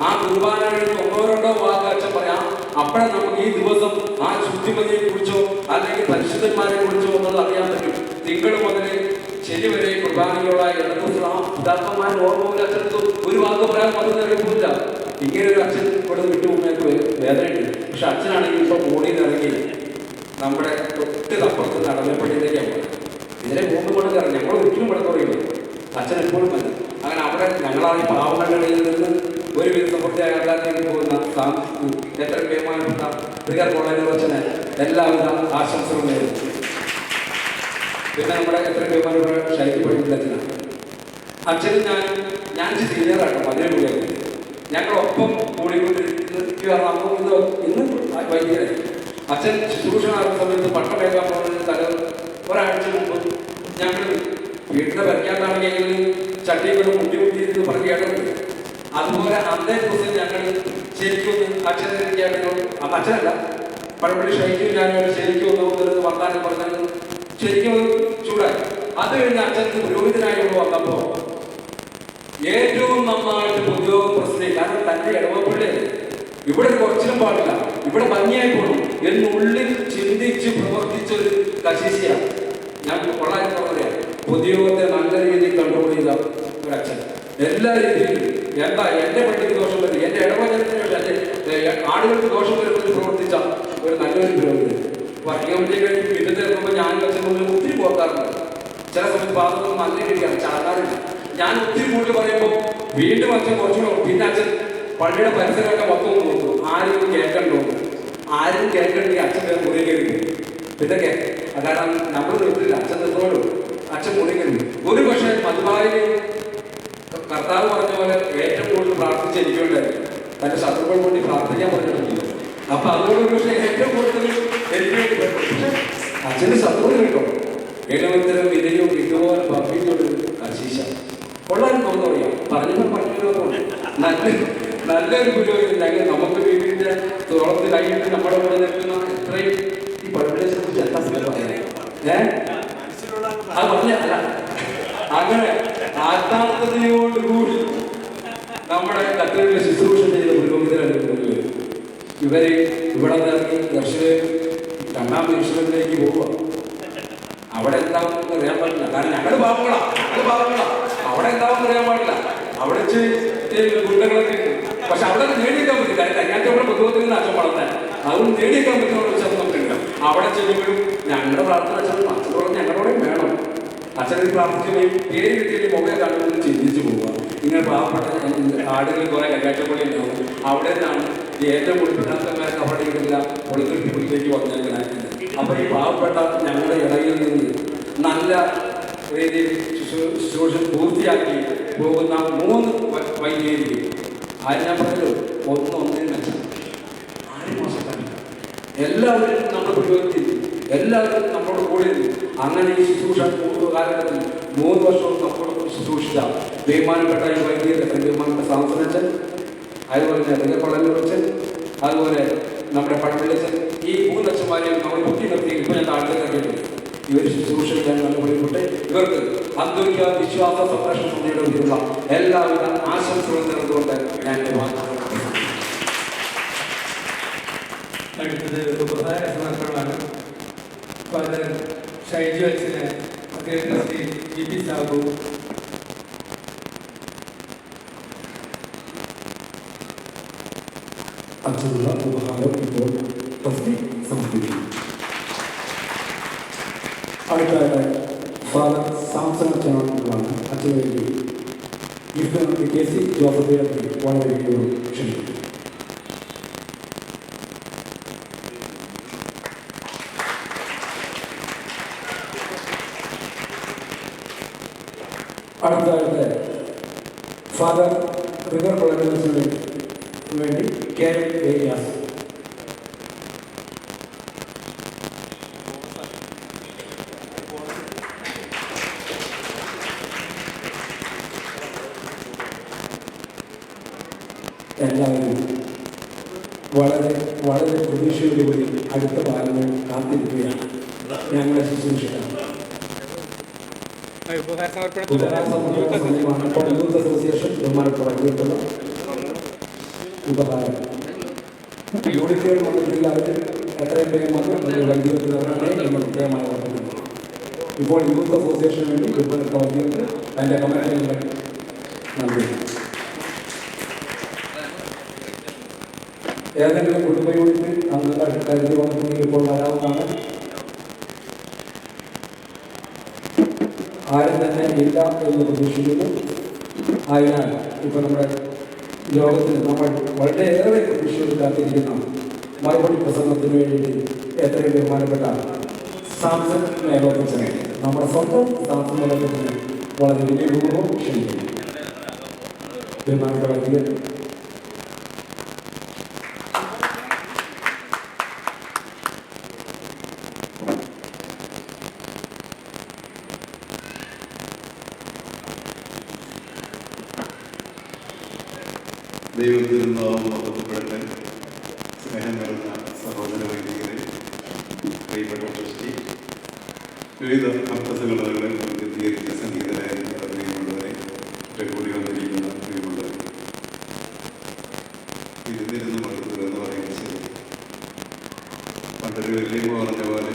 ആ കുർബാന കഴിഞ്ഞ് 1-2 വാക്ക് അച്ഛൻ പറയാം. അപ്പോഴേ നമുക്ക് ഈ ദിവസം ആ ശുദ്ധിമതിയെ കുറിച്ചോ അല്ലെങ്കിൽ പരിശുദ്ധന്മാരെ കുറിച്ചോ എന്നുള്ളത് അറിയാൻ പറ്റും. തിങ്കൾ മുതൽ ശനി വരെ കുർബാനയോടായ ഇടദിവസം ആ പിതാക്കന്മാർ ഓർമ്മ അച്ഛനത്ത് ഒരു വാക്ക് പറയാൻ പറ്റുന്നില്ല. ഇങ്ങനെ ഒരു അച്ഛൻ ഇവിടെ വിട്ടുപോകുന്നതിന് വേദനയുണ്ട്. പക്ഷെ അച്ഛനാണെങ്കിൽ ഇപ്പൊ ഓടിയിൽ ഇറങ്ങി നമ്മുടെ തൊട്ടപ്പുറത്ത് നടന്നപ്പള്ളിയിലേക്കാണ് പോയത്. ഇതിനെ 3 മണി കയറി ഞങ്ങൾ ഒരിക്കലും ഇവിടെ കുറയില്ല. അച്ഛൻ എപ്പോഴും മതി. അങ്ങനെ അവിടെ ഞങ്ങളാണ് ഈ പാവങ്ങളുടെ ഇടയിൽ നിന്ന് ഒരുവിധ സമൃദ്ധിയാകാത്തേക്ക് പോകുന്ന എത്ര ബഹുമാനപ്പെട്ട പ്രിയർ കോളേജ് അച്ഛന് എല്ലാവിധ ആശംസകളും നേരുന്നു. പിന്നെ നമ്മുടെ എത്ര ബഹുമാനപ്പെട്ട ഷൈജി പഠിക്കുന്ന അച്ഛനാണ്. അച്ഛനും ഞാൻ സീനിയറാട്ടോ, 17 കൂടിയായിരുന്നു. ഞങ്ങളൊപ്പം കൂടിക്കൊണ്ടിരിക്കുക. ഇന്ന് വൈകിട്ട് അച്ഛൻ ശുശ്രൂഷ നടക്കുന്ന സമയത്ത് പട്ടം വേഗം പോകുന്നതിന് ഒരാഴ്ച മുമ്പ് ഞങ്ങൾ വീട്ടിലെ വരയ്ക്കാത്താണെങ്കിൽ ചട്ടികളും മുട്ടിമുട്ടിയിരുന്നു പറഞ്ഞ് കേട്ടിട്ടുണ്ട്. അതുപോലെ അന്നേ ദിവസം ഞങ്ങൾ ശരിക്കും അച്ഛനെ കേട്ടോ, അച്ഛനല്ല പഴപ്പള്ളി ഷൈജു ഞാനുമായിട്ട് ശരിക്കും ഒന്ന് വർത്താനം പറഞ്ഞത് ശരിക്കും ചൂടായി. അത് കഴിഞ്ഞ് അച്ഛൻ പുരോഹിതനായി ഇവിടെ വന്നപ്പോൾ ഏറ്റവും നന്നായിട്ട് പൊതുയോഗം പ്രസിദ്ധീകരിക്കും. കാരണം തന്റെ ഇടവപ്പള്ളിയല്ലേ, ഇവിടെ കുറച്ചിലും പാടില്ല, ഇവിടെ ഭംഗിയായി പോകണം എന്നുള്ളിൽ ചിന്തിച്ച് പ്രവർത്തിച്ചൊരു കശീശിയാണ് ഞാൻ. വളരെ പറയാം, പൊതുയോഗത്തെ നല്ല രീതിയിൽ കൺട്രോൾ ചെയ്ത ഒരു അച്ഛൻ എല്ലാ രീതിയിലും. എന്താ എന്റെ പള്ളിക്ക് ദോഷം വരും, എന്റെ ഇടവചനത്തിന് എന്റെ ആളുകൾക്ക് ദോഷം വരുന്നത് പ്രവർത്തിച്ച ഒരു നല്ലൊരു പുരോഹിതൻ. വർഗീയവൃത്തി കഴിഞ്ഞ് പിന്നത്തെ ഇറങ്ങുമ്പോൾ ഞാൻ അച്ഛനുള്ളിൽ ഒത്തിരി പോകാറുണ്ട്. ചില സമയത്ത് പാത്രങ്ങൾ നല്ല രീതിയാണ്, ചാടാറില്ല. ഞാൻ ഒത്തിരി കൂടുതൽ പറയുമ്പോൾ വീണ്ടും അച്ഛൻ കുറച്ചുകൂടെ, പിന്നെ അച്ഛൻ പള്ളിയുടെ പരിസരമൊക്കെ മൊത്തം നോക്കും, ആരും കേൾക്കണ്ടോ, ആരും കേൾക്കണ്ടെങ്കിൽ അച്ഛൻ മുറി കയറി. ഇതൊക്കെ കാരണം നമ്മൾ നിർത്തില്ല, അച്ഛൻ നിർത്തോളൂ, അച്ഛൻ മുറി കയറി. ഒരു പക്ഷേ മധുബായില് കർത്താവ് പറഞ്ഞ പോലെ ഏറ്റവും കൂടുതൽ പ്രാർത്ഥിച്ച് എനിക്കുണ്ടായിരുന്നു, തന്റെ ശത്രുക്കൾ വേണ്ടി പ്രാർത്ഥിക്കാൻ പറഞ്ഞിട്ടുണ്ട്. അപ്പൊ അതുകൊണ്ട് പക്ഷേ ഏറ്റവും കൂടുതൽ എനിക്ക് വേണ്ടി പറ്റും. പക്ഷെ അച്ഛന് ശത്രുത കിട്ടോ, ഏകവത്തരം വിലയോ ഇതുപോലെ പബ്ലിക്കോട് അശീശ കൊള്ളാൻ തോന്നുന്നു പറയാം. പറഞ്ഞപ്പോൾ നല്ലൊരു പുരോഗതി. ഞങ്ങൾ നമുക്ക് വീടിന്റെ തോളത്തിൽ കൈയിട്ട് നമ്മുടെ കൂടെ നിൽക്കുന്ന എത്രയും ഈ പഴപ്പിനെ കുറിച്ച് എന്താ പറയാം, അത് പറഞ്ഞല്ല. അങ്ങനെ ആത്മാർത്ഥതയോടുകൂടി നമ്മുടെ കത്തോലിക്ക ശുശ്രൂഷ ചെയ്ത പുരോഹിതരാണ് ഇവര്. ഇവിടെ നിറങ്ങി രണ്ടാം ദർശനത്തിലേക്ക് പോവുക. അവിടെ എന്താവുമെന്ന് അറിയാൻ പാടില്ല, കാരണം ഞങ്ങള് പാവങ്ങളാ. അവിടെ എന്താവുമെന്ന് അറിയാൻ പാടില്ല. അവിടെ ഗുണ്ടകളൊക്കെ ഉണ്ട്. പക്ഷെ അവിടെ നേടിയേക്കാൻ പറ്റും, കാര്യം കന്യാറ്റോടെ പുതുവത്തിൽ നിന്ന് അച്ഛൻ വളർത്താൻ അതുകൊണ്ട് നേടിയേക്കാൻ പറ്റുന്ന ഒരു ശബ്ദം നമുക്കുണ്ട്. അവിടെ ചെല്ലുമ്പോഴും ഞങ്ങളുടെ പ്രാർത്ഥന അച്ഛനും അച്ഛനോട് ഞങ്ങളോടെയും വേണം. അച്ഛനെ പ്രാർത്ഥിക്കുകയും പേര് കിട്ടിയ മൊബൈൽ കാണുമ്പോൾ ചിന്തിച്ചു പോവുക. ഇങ്ങനെ പാവപ്പെട്ട ആടുകൾ കുറെ കന്യാറ്റപ്പള്ളി ഉണ്ടാവും. അവിടെ നിന്നാണ് ഏറ്റവും ഉൾപ്പെടാത്തമാർക്ക് അവിടെ ഇതെല്ലാം പൊളിക്കൽപ്പിലേക്ക് വന്നേക്കുന്നത്. അപ്പൊ ഈ പാവപ്പെട്ട ഞങ്ങളുടെ ഇടയിൽ നിന്ന് നല്ല രീതിയിൽ ശുശ്രൂഷ പൂർത്തിയാക്കി പോകുന്ന 3 വൈദ്യുതി ആര് ഞാൻ പറഞ്ഞല്ലോ, ഒന്നിനും മെച്ചം 6 മാസക്കാരില്ല. എല്ലാവരും നമ്മൾ പുരോഗതി, എല്ലാവരും നമ്മളോട് കൂടെ. അങ്ങനെ ഈ ശുശ്രൂഷ കാലഘട്ടത്തിൽ 3 വർഷവും നമ്മളോട് ശുശ്രൂഷിച്ച ബഹുമാനപ്പെട്ട ഈ വൈദ്യുതി ബഹുമാനപ്പെട്ട സാംസനച്ചൻ, അതുപോലെ തന്നെ പള്ളൂരച്ചൻ, അതുപോലെ നമ്മുടെ പഴപ്പിള്ളച്ചൻ, ഈ 3 അച്ഛന്മാരെയും നമ്മൾ പൊട്ടി നിർത്തി. ഇപ്പൊ ഞാൻ താഴത്തേക്ക് അറിയിട്ടുണ്ട്. ഇവർ ശുശ്രൂഷിക്കാൻ കണ്ടുപിടിപ്പെട്ട് ഇവർക്ക് അന്തരിക വിശ്വാസ സംരക്ഷണ സമിതിയുടെ പേരിലുള്ള എല്ലാവിധ ആശംസകളും നേർന്നുകൊണ്ട് ഞാൻ അടുത്തത് ഉപഹാര സമർപ്പണമാണ്. ഫാദർ ഷൈജു അച്ഛന് അദ്ദേഹത്തിന് ശ്രീ GP സാബു അച്ഛനുള്ള ഉപഹാരം ഇപ്പോൾ സമർപ്പിക്കും. അടുത്തതായിട്ട് ഫാദർ സാംസൺ അച്ഛനാണ് അച്ഛന് വേണ്ടി ഗിഫ്റ്റ് KC ജോസഫിനെ വളരെ ക്ഷണിക്കും. അടുത്തതായിട്ട് ഫാദർ റിവർ കൊളക്കൽസിന് വേണ്ടി KM ഏരിയാസ്. എല്ലാവരും വളരെ വളരെ പ്രതീക്ഷയോടുകൂടി അടുത്ത കാലങ്ങൾ കാത്തിരിക്കുകയാണ്. ഞങ്ങളെ ശുശ്രൂഷിക്കണം. അസോസിയേഷൻ ബഹുമാനപ്പെട്ട ഉപഹാരം യൂണിറ്റുകൾ വന്നിട്ടില്ല. അവർ എത്രയും പേരും വന്ന് വൈദ്യുതി എന്ന് പ്രത്യേകമായ പറഞ്ഞിട്ടുണ്ട്. ഇപ്പോൾ യൂത്ത് അസോസിയേഷന് വേണ്ടി ബഹുമാനപ്പെട്ട വൈദ്യുതി അതിൻ്റെ കമ്മിറ്റികൾ നൽകി. ഏതെങ്കിലും കുടുംബ യൂണിറ്റ് അംഗങ്ങൾ കരുതി വന്നിട്ടുണ്ടെങ്കിൽ ഇപ്പോൾ വരാവുന്നതാണ്. ആരും തന്നെ ഇല്ല എന്ന് പ്രതീക്ഷിക്കുന്നു. അതിനാൽ ഇപ്പം നമ്മുടെ ലോകത്തിൽ നമ്മൾ വളരെയേറെ പ്രതീക്ഷയോട് കാത്തിരിക്കുന്ന മറുപടി പ്രസംഗത്തിന് വേണ്ടി എത്രയും ബഹുമാനപ്പെട്ട സാംസൺ മേലോട്ടച്ചനെ, നമ്മുടെ സ്വന്തം സാംസൺ മേലോട്ടച്ചനെ വളരെ വിനയപൂർവ്വം ക്ഷണിക്കുന്നു. ബഹുമാനപ്പെട്ട ദൈവത്തിൽ നാം മഹത്വപ്പെടട്ടെ. സ്നേഹം നിറഞ്ഞ സഹോദര വൈദികരെ, പ്രിയപ്പെട്ട ട്രസ്റ്റി, വിവിധ ഭക്തസംഘടനകളെ പ്രതിനിധീകരിച്ച സംഗീതരായ പ്രിയമുള്ളവരെ, കൂടി വന്നിരിക്കുന്ന പ്രിയമുള്ളവരെ, ഇരുന്നിരുന്ന് മടുത്തു എന്ന് പറയുന്നത് ശരി. പണ്ടൊരു വലിയമ്മ പറഞ്ഞ പോലെ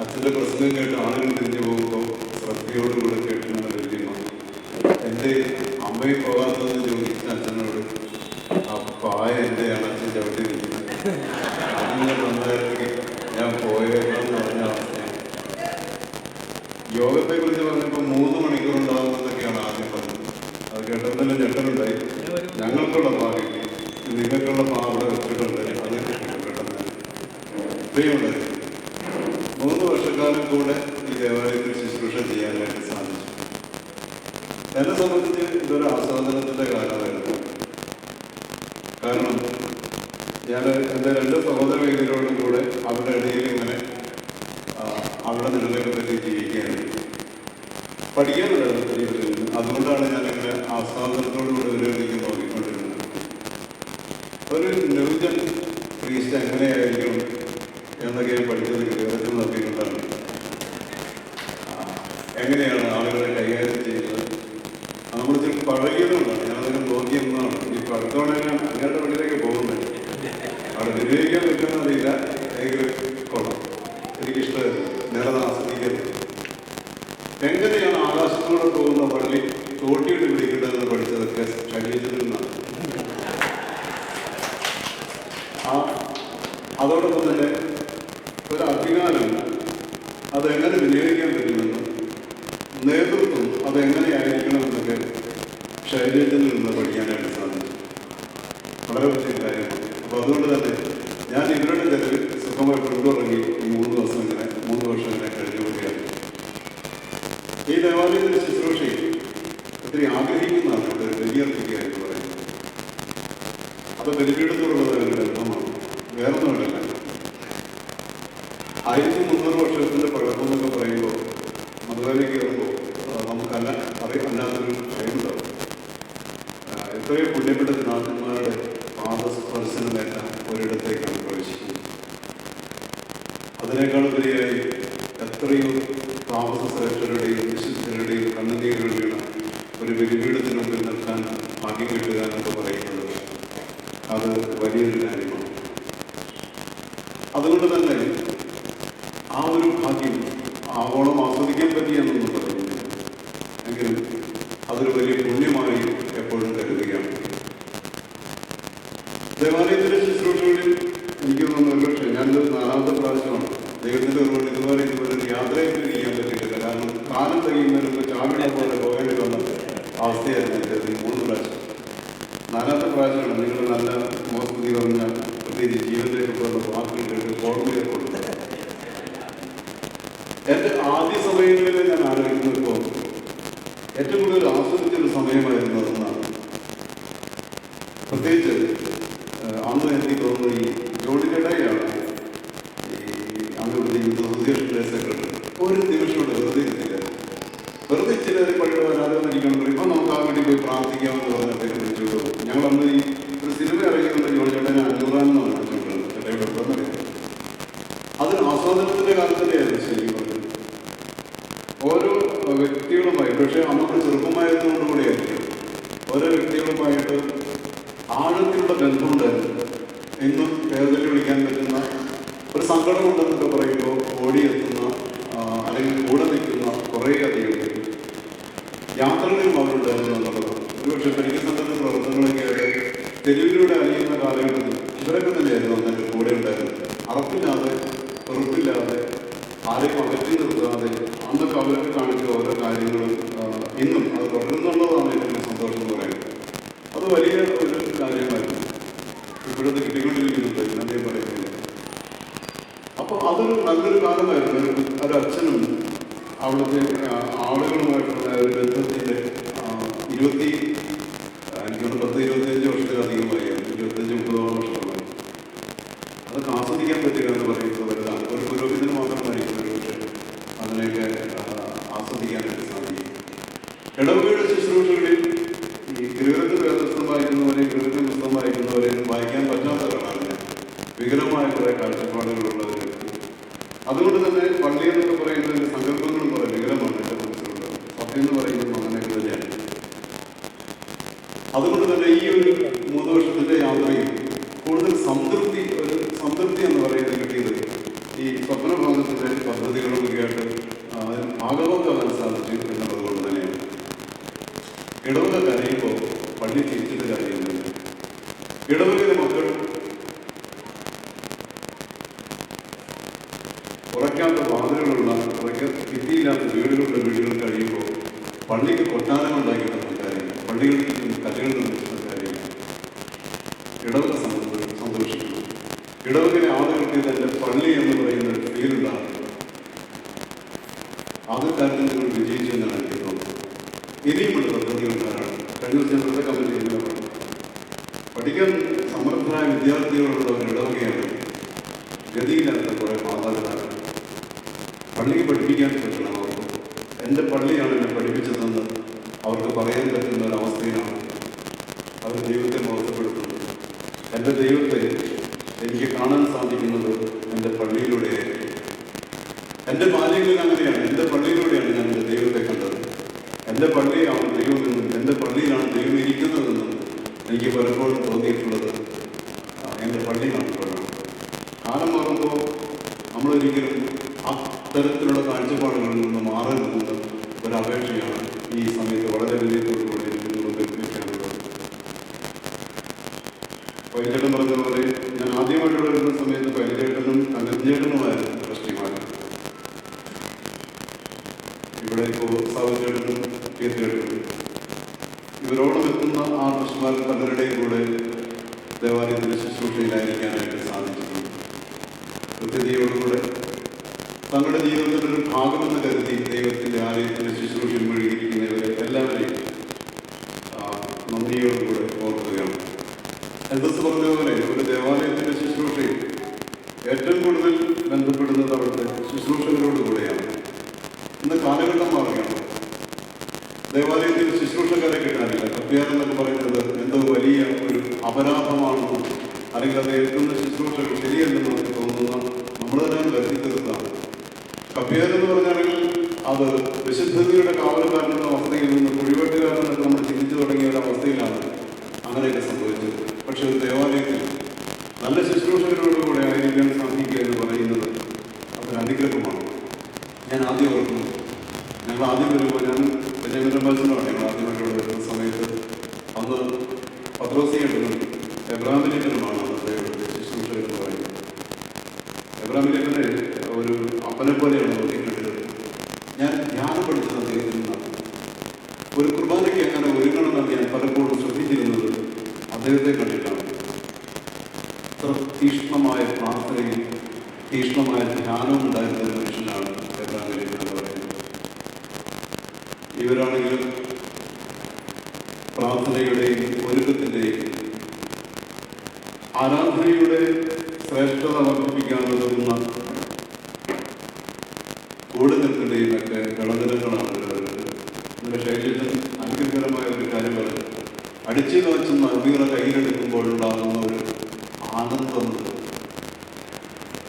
അച്ഛൻ്റെ പ്രസംഗം കേട്ട് ആളുകൾ തിരിഞ്ഞു പോകുമ്പോൾ ശ്രദ്ധയോടുകൂടെ കേട്ടിരുന്ന വലിയമ്മ എൻ്റെ അമ്മയിൽ പോകാത്തതെന്ന് ചോദിച്ച അച്ഛനോട് ആ പായ എൻ്റെയാണ് അച്ഛൻ ചവിട്ടിയിരിക്കുന്നത്, അതിങ്ങനെ നന്നായിരുന്നെങ്കിൽ ഞാൻ പോയേക്കാന്ന് പറഞ്ഞ അവസ്ഥയാണ്. യോഗത്തെക്കുറിച്ച് പറഞ്ഞപ്പോൾ 3 മണിക്കൂർ ഉണ്ടാകുമെന്നൊക്കെയാണ് ആദ്യം പറഞ്ഞത്. അത് കേട്ടതിൽ ഞെട്ടലുണ്ടായി. ഞങ്ങൾക്കുള്ള ഭാഗ്യം നിങ്ങൾക്കുള്ള അവിടെ വെച്ചിട്ടുണ്ട്. അത് പെട്ടെന്ന് പ്രിയമുണ്ടായി. 3 വർഷക്കാലം കൂടെ ഈ ദേവാലയത്തിൽ ശുശ്രൂഷ ചെയ്യാനായിട്ട് സാധിച്ചു. എന്നെ സംബന്ധിച്ച് ഇതൊരു ആസ്വാദനത്തിൻ്റെ കാലമായിരുന്നു. കാരണം ഞാൻ എൻ്റെ 2 സഹോദര വ്യക്തികളോടും കൂടെ അവരുടെ ഇടയിൽ ഇങ്ങനെ അവരുടെ നിലനിൽക്കെ പറ്റി ജീവിക്കുകയാണ്. പഠിക്കാനുണ്ടായിരുന്നു ജീവിതത്തിൽ നിന്ന്. അതുകൊണ്ടാണ് ഞാനിങ്ങനെ ആസ്വാദനത്തോടുകൂടെ ഇവരിലേക്ക് നോക്കിക്കൊണ്ടിരുന്നത്. ഒരു ന്യൂജൻ പ്രീസ്റ്റ് എങ്ങനെയായിരിക്കും എന്നൊക്കെ ഞാൻ പഠിച്ചത് വിവരത്തിൽ നോക്കിക്കൊണ്ടാണ്. എങ്ങനെയാണ് ആളുകളെ കൈകാര്യം ചെയ്യുന്നത് നമ്മളിച്ചിരി പഴകിയതുകൊണ്ടാണ് ഞാനതിനെ നോക്കിയെന്നാണ്. ഈ പഴക്കോടെ ഞാൻ അങ്ങനത്തെ വഴിയിലേക്ക് പോകുന്നത്. അവിടെ വിവേകിക്കാൻ പറ്റുന്നതില്ല, എങ്കിലും കൊള്ളാം, എനിക്കിഷ്ടമായിരുന്നു. നേരത്തെ ആസ്വദിക്കരുത്. എങ്ങനെയാണ് ആകാശത്തൂടെ പോകുന്ന പള്ളി തോട്ടിയിട്ട് പിടിക്കേണ്ടതെന്ന് പഠിച്ചതൊക്കെ ശരീരത്തിൽ നിന്നാണ്. അതോടൊപ്പം തന്നെ ഒരു അധികാരം അതെങ്ങനെ വിനിയോഗിക്കാൻ പറ്റുമെന്ന്, നേതൃത്വം അതെങ്ങനെയായിരിക്കണമെന്നൊക്കെ ശരീരത്തിൽ നിന്ന് പഠിക്കാനായിട്ട് സാധിച്ചു. വളരെ വലിയ കാര്യമാണ്. അപ്പോൾ അതുകൊണ്ട് തന്നെ ഞാൻ ഇവരുടെ ചെലവിൽ സുഖമായി കൊണ്ടുറങ്ങി ഈ 3 ദിവസം ഇങ്ങനെ 3 വർഷം ഇങ്ങനെ കഴിഞ്ഞുകൊണ്ടിരിക്കുകയാണ്. ഈ ദേവാലയത്തിൻ്റെ ശുശ്രൂഷയിൽ ഒത്തിരി ആഗ്രഹിക്കുന്നതാണ് ഇവിടെ ബലിയർപ്പിക്കുക എന്ന് പറയുന്നത്. അത് ബലിപീഠത്തോടുള്ളത് ഒരു ബന്ധമാണ്, വേറൊന്നുമല്ല. 1300 വർഷത്തിൻ്റെ പഴക്കമെന്നൊക്കെ പറയുമ്പോൾ മധുരയിലേക്ക് കയറുമ്പോൾ നമുക്കല്ല അല്ലാത്തൊരു ഭയമുണ്ടാവും. എത്രയോ പുണ്യപ്പെട്ട നാഥന്മാരുടെ പാദസ്പർശനമേറ്റ ഒരിടത്തേക്കാണ് പ്രവേശിക്കുന്നത്. അതിനേക്കാളുപരിയായി എത്രയോ താമസ ശ്രേഷ്ഠരുടെയും വിശുദ്ധരുടെയും കണ്ണുനീരുകളുടെ ഒരു ബലിപീഠത്തിന് മുമ്പിൽ നിൽക്കാൻ ഭാഗ്യം കിട്ടുക എന്നൊക്കെ പറയുന്നത് അത് വലിയൊരു കാര്യമാണ്. അതുകൊണ്ട് തന്നെ ആ ഒരു ഭാഗ്യം ആവോളം ആസ്വദിക്കാൻ പറ്റിയെന്നൊന്നും പറയുന്നില്ല, എങ്കിലും അതൊരു വലിയ പുണ്യമായി എപ്പോഴും കരുതുകയാണ്. ദേവാലയത്തിലെ ശുശ്രൂഷകളിൽ എനിക്ക് തോന്നുന്നു ഒരുപക്ഷെ ഞാനൊരു 4ാമത്തെ പ്രാവശ്യമാണ് ദൈവത്തിൻ്റെ ഒരുപാട് ഇതുവരെ ഒരു യാത്രയൊക്കെ ചെയ്യാൻ പറ്റിയിട്ടില്ല. കാരണം കാലം കഴിയുന്നതിന് ചാവിനെ പോലെ പോകേണ്ടി വന്ന അവസ്ഥയായിരുന്നു എൻ്റെ 3 പ്രാവശ്യം. 4ാമത്തെ പ്രാവശ്യമാണ് നിങ്ങൾ നല്ല മോസ്തുതി പറഞ്ഞ പ്രത്യേകിച്ച് ജീവനിലേക്കുള്ള വാക്കുകൾ ഓർമ്മയെ കൊടുത്തത്. എൻ്റെ ആദ്യ സമയങ്ങളിൽ ഞാൻ ആലോചിക്കുന്നത് ഇപ്പോൾ ഏറ്റവും കൂടുതൽ ആസ്വദിച്ചൊരു സമയമായിരുന്നു അതെന്നാണ്. പ്രത്യേകിച്ച് അന്ന് എനിക്ക് തോന്നുന്നു ഈ ജോണിനിടയാണ് അന്ന് യൂത്ത് അസോസിയേഷൻ്റെ സെക്രട്ടറി. ഒരു നിമിഷമുണ്ട് വെറുതെ ഇരുന്നില്ല. വെറുതെ ചില പഴയ വരാതെന്നിരിക്കണം. ഇപ്പം നമുക്ക് ആ വേണ്ടി പോയി പ്രാർത്ഥിക്കാമെന്ന് പറഞ്ഞ അദ്ദേഹം വിളിച്ചോളൂ. ഞങ്ങളന്ന് ഈ ഒരു സിനിമ ഇറങ്ങിയുള്ള ജോണിച്ചേട്ടനെ 500 വിളിച്ചോണ്ടുള്ളത് എവിടെ ഉണ്ടെന്നറിയാം. അതൊരു ആസ്വാദനത്തിൻ്റെ കാലത്തന്നെയായിരുന്നു ശരിക്കും പറഞ്ഞത്. ഓരോ വ്യക്തികളുമായി, പക്ഷേ അന്നത്തെ ചെറുപ്പമായിരുന്നതുകൊണ്ടുകൂടിയായിരിക്കും ഓരോ വ്യക്തികളുമായിട്ട് ആഴത്തിലുള്ള ബന്ധമുണ്ടായിരുന്നു. ഇന്നും വേദന വിളിക്കാൻ പറ്റുന്ന ഒരു സങ്കടമുണ്ടെന്നൊക്കെ പറയുമ്പോൾ ഓടിയെത്തുന്ന അല്ലെങ്കിൽ കൂടെ നിൽക്കുന്ന കുറേയധികം യാത്രകളിലും അവരുണ്ടായിരുന്നു എന്നുള്ളത്. ഒരുപക്ഷെ മെഡിക്കൽ സെൻ്ററിൻ്റെ പ്രവർത്തനങ്ങളൊക്കെ ആയിട്ട് തെരുവിലൂടെ അറിയുന്ന കാലഘട്ടത്തിൽ ഇവരൊക്കെ തന്നെയായിരുന്നു അന്നത്തെ കൂടെ ഉണ്ടായിരുന്നത്. അറപ്പില്ലാതെ വെറുപ്പില്ലാതെ ആരെയും അകറ്റി നിർത്താതെ അന്നൊക്കെ അവരൊക്കെ കാണിച്ച ഓരോ കാര്യങ്ങളും ഇന്നും അത് തുടരുന്നുള്ളതാണ് ഏറ്റവും സന്തോഷം എന്ന് പറയുന്നത്. അത് വലിയ ഒരു കാര്യമായിരുന്നു. ഇപ്പോഴത്തെ കിട്ടിക്കൊണ്ടിരിക്കുന്നുണ്ട് എന്നേ പറയുന്നില്ല. അപ്പോൾ അതൊരു നല്ലൊരു കാലമായിരുന്നു. ഒരു അച്ഛനും അവിടുത്തെ ആളുകളുമായിട്ടുള്ള ഒരു ബന്ധത്തിൻ്റെ എനിക്ക് 10-25 വർഷത്തിലധികമായി 25-30 വർഷമായി അതൊക്കെ ആസ്വദിക്കാൻ പറ്റുക എന്ന് പറയുന്നത് വലുതാണ്. ഒരു പുരോഹിതന് മാത്രമായിരിക്കും പക്ഷേ അതിനെയൊക്കെ ആസ്വദിക്കാനായിട്ട് സാധിക്കും. ഇടവകയുടെ ശുശ്രൂഷകളിൽ ഈ ഗൃഹത്തിൽ വേദപുസ്തകം വായിക്കുന്നവരെയും ഗൃഹത്തിൽ പുസ്തകം വായിക്കുന്നവരെയും വായിക്കാൻ പറ്റാത്തവരാണ് ഞാൻ. വികലമായ കുറേ കാഴ്ചപ്പാടുകളുള്ള ഒരു വ്യക്തി. അതുകൊണ്ട് തന്നെ ഈ ഒരു 3 വർഷത്തിൻ്റെ യാത്രയിൽ കൂടുതൽ സംതൃപ്തി എന്ന് പറയുന്നത് കിട്ടിയത് ഈ സ്വപ്നഭവനത്തിൻ്റെ പദ്ധതികളൊക്കെ ആയിട്ട് ഭാഗവത്താകാൻ സാധിച്ചു എന്നുള്ളത് കൊണ്ട് തന്നെയാണ്. ഇടവക കരയുമ്പോൾ പള്ളി തിരിച്ചിട്ട് കാര്യമില്ല. ഇടവകയിലെ മക്കൾ ഉറയ്ക്കാത്ത വാതിലുകളുള്ള ഭിത്തിയില്ലാത്ത വീടുകൾ കഴിയുമ്പോൾ പള്ളിക്ക് കൊട്ടാരം ഉണ്ടാക്കിയിട്ടുള്ള കാര്യം, പള്ളികളിൽ കല്ലുകൾ നിർമ്മിച്ചിട്ടുള്ള കാര്യം ഇടവക സന്തോഷിക്കുന്നു. ഇടവകയിലെ ആളുകൾക്ക് തന്നെ പള്ളി എന്ന് പറയുന്ന ഒരു ഫീലുണ്ടാകും. അത് കാര്യത്തിൽ നിങ്ങൾ വിജയിച്ചു എന്നാണ് എനിക്ക് തോന്നുന്നത്. ഇനിയുമുള്ള പദ്ധതികൾ ധാരാളം. കഴിഞ്ഞ ദിവസം ഞാൻ കമ്മിറ്റി ഇങ്ങനെ പറഞ്ഞു, പഠിക്കാൻ സമർത്ഥരായ വിദ്യാർത്ഥികളുള്ള ഒരു ഇടവകയാണ് ഗതിയില്ലാത്ത കുറേ മാതാപിതാക്കൾ. പള്ളിക്ക് പഠിപ്പിക്കാൻ പറ്റണം അവർക്ക്. എൻ്റെ പള്ളിയാണ് എന്നെ പഠിപ്പിച്ചതെന്ന് അവർക്ക് പറയാൻ പറ്റുന്ന ഒരവസ്ഥയിലാണ് അവർ ദൈവത്തെ മഹത്വപ്പെടുത്തുന്നത്. എൻ്റെ ദൈവത്തെ എനിക്ക് കാണാൻ സാധിക്കുന്നത് എൻ്റെ പള്ളിയിലൂടെയായിരുന്നു. എൻ്റെ ബാല്യങ്ങളിൽ അങ്ങനെയാണ്. എൻ്റെ പള്ളിയിലൂടെയാണ് ഞാൻ എൻ്റെ ദൈവത്തെ കണ്ടത്. എൻ്റെ പള്ളിയാണ് ദൈവമെന്നും എൻ്റെ പള്ളിയിലാണ് ദൈവം ഇരിക്കുന്നതെന്നും എനിക്ക് പലപ്പോഴും തോന്നിയിട്ടുള്ളത് എൻ്റെ പള്ളി കാണുമ്പോഴാണ്. കാലം മാറുമ്പോൾ നമ്മളൊരിക്കലും അത്തരത്തിലുള്ള കാഴ്ചപ്പാടുകളിൽ നിന്ന് മാറരുതെന്ന് ഒരപേക്ഷയാണ് ഈ സമയത്ത് വളരെ വലിയ തോതിലൂടെ എനിക്ക് മുമ്പിൽ വയ്ക്കാനുള്ളത്. പൈതേട്ടൻ പറഞ്ഞതുപോലെ ഞാൻ ആദ്യമായിട്ട് വരുന്ന സമയത്ത് പൈതേട്ടനും കനഞ്ചേട്ടനുമായിരുന്നു ട്രസ്റ്റിമാർ. ഇവിടെ ഇപ്പോൾ സാവുചേട്ടനും കീർത്തിയേട്ടനും ഇവരോടും എത്തുന്ന ആ ട്രസ്റ്റിമാർ പലരുടെയും കൂടെ ദേവാലയത്തിൻ്റെ ശുശ്രൂഷയിലായിരിക്കാനായിട്ട് സാധിച്ചിട്ടുണ്ട്. കൃത്യതയോടുകൂടെ തങ്ങളുടെ ജീവിതത്തിൻ്റെ ഒരു ഭാഗമെന്ന് കരുതി ദൈവത്തിൻ്റെ ആലയത്തിൻ്റെ ശുശ്രൂഷയിൽ മുഴുകിയിരിക്കുന്നവരെ എല്ലാവരെയും നന്ദിയോടുകൂടെ ഓർക്കുകയാണ്. എൽദോസ് പറഞ്ഞതുപോലെ ഒരു ദേവാലയത്തിൻ്റെ ശുശ്രൂഷയിൽ ഏറ്റവും കൂടുതൽ ബന്ധപ്പെടുന്നത് അവിടുത്തെ ശുശ്രൂഷകരോടുകൂടെയാണ്. ഇന്ന് കാലഘട്ടം മാറുകയാണ്. ദേവാലയത്തിൽ ശുശ്രൂഷക്കാരെ കിട്ടാനില്ല. കപ്പ്യാർ എന്നൊക്കെ പറയുന്നത് എന്തോ വലിയ ഒരു അപരാധമാണെന്നും അല്ലെങ്കിൽ അത് ഏൽക്കുന്ന ശുശ്രൂഷകൾ ശരിയല്ലെന്നും നമുക്ക് തോന്നുന്ന നമ്മൾ തന്നെ വരുത്തി തീർത്താണ്. കപ്പ്യാർ എന്ന് പറഞ്ഞാണെങ്കിൽ അത് വിശുദ്ധതയുടെ കാവലുകാരൻ അവസ്ഥയിൽ നിന്ന് കുഴിവെട്ടുകാരനൊക്കെ നമ്മൾ ചിന്തിച്ചു തുടങ്ങിയ ഒരു അവസ്ഥയിലാണ് അങ്ങനെയൊക്കെ സംഭവിച്ചത്. പക്ഷെ ഒരു ദേവാലയത്തിൽ നല്ല ശുശ്രൂഷകരോടുകൂടെ ആയിരിക്കാൻ സാധിക്കുക എന്ന് പറയുന്നത് അതൊരു അനുഗ്രഹമാണ്. ഞാൻ ആദ്യം ഓർക്കുന്നു, ഞങ്ങൾ ആദ്യം വരുമ്പോൾ ഞാൻ വിജയമത്സരമാണ് ഞങ്ങൾ ആദ്യമായിട്ട് വരുന്ന സമയത്ത് അന്ന് പത്രോസിയേട്ടനും എബ്രാഹിമിലേറ്റനുമാണ് അന്നത്തെ ശുശ്രൂഷകർ എന്ന് പറയുന്നത്. എബ്രാഹിമിലേറ്റനെ ഒരു അപ്പനെ പോലെയാണ് നോക്കിക്കണ്ടത്. ഞാൻ ധ്യാനം പഠിച്ചത് അദ്ദേഹത്തിൽ നിന്നാണ്. ഒരു കുർബാനയ്ക്ക് അങ്ങനെ ഒരുങ്ങണമെന്ന് ഞാൻ പലപ്പോഴും ശ്രദ്ധിച്ചിരുന്നത് അദ്ദേഹത്തെ കണ്ടിട്ടാണ്. അത്ര തീക്ഷ്ണമായ പ്രാർത്ഥനയും തീക്ഷ്ണമായ ധ്യാനവും ഉണ്ടായിരുന്ന ഒരു മനുഷ്യനാണ് എബ്രാഹിമിലേറ്റൻ എന്ന് പറയുന്നത്. ഇവരാണെങ്കിലും പ്രാർത്ഥനയുടെയും ഒരുക്കത്തിൻ്റെയും ആരാധനയുടെ ശ്രേഷ്ഠത വർദ്ധിപ്പിക്കാനുതകുന്ന കൂടുതലിൻ്റെയും ഒക്കെ ഘടകങ്ങളാണ് വരുന്നത്. നമ്മുടെ ശൈലജൻ അനുഗ്രഹകരമായ ഒരു കാര്യം പറഞ്ഞു, അടിച്ചു കാച്ചുന്ന അമീറ കയ്യിലെടുക്കുമ്പോഴുണ്ടാകുന്ന ഒരു ആനന്ദമുണ്ട്.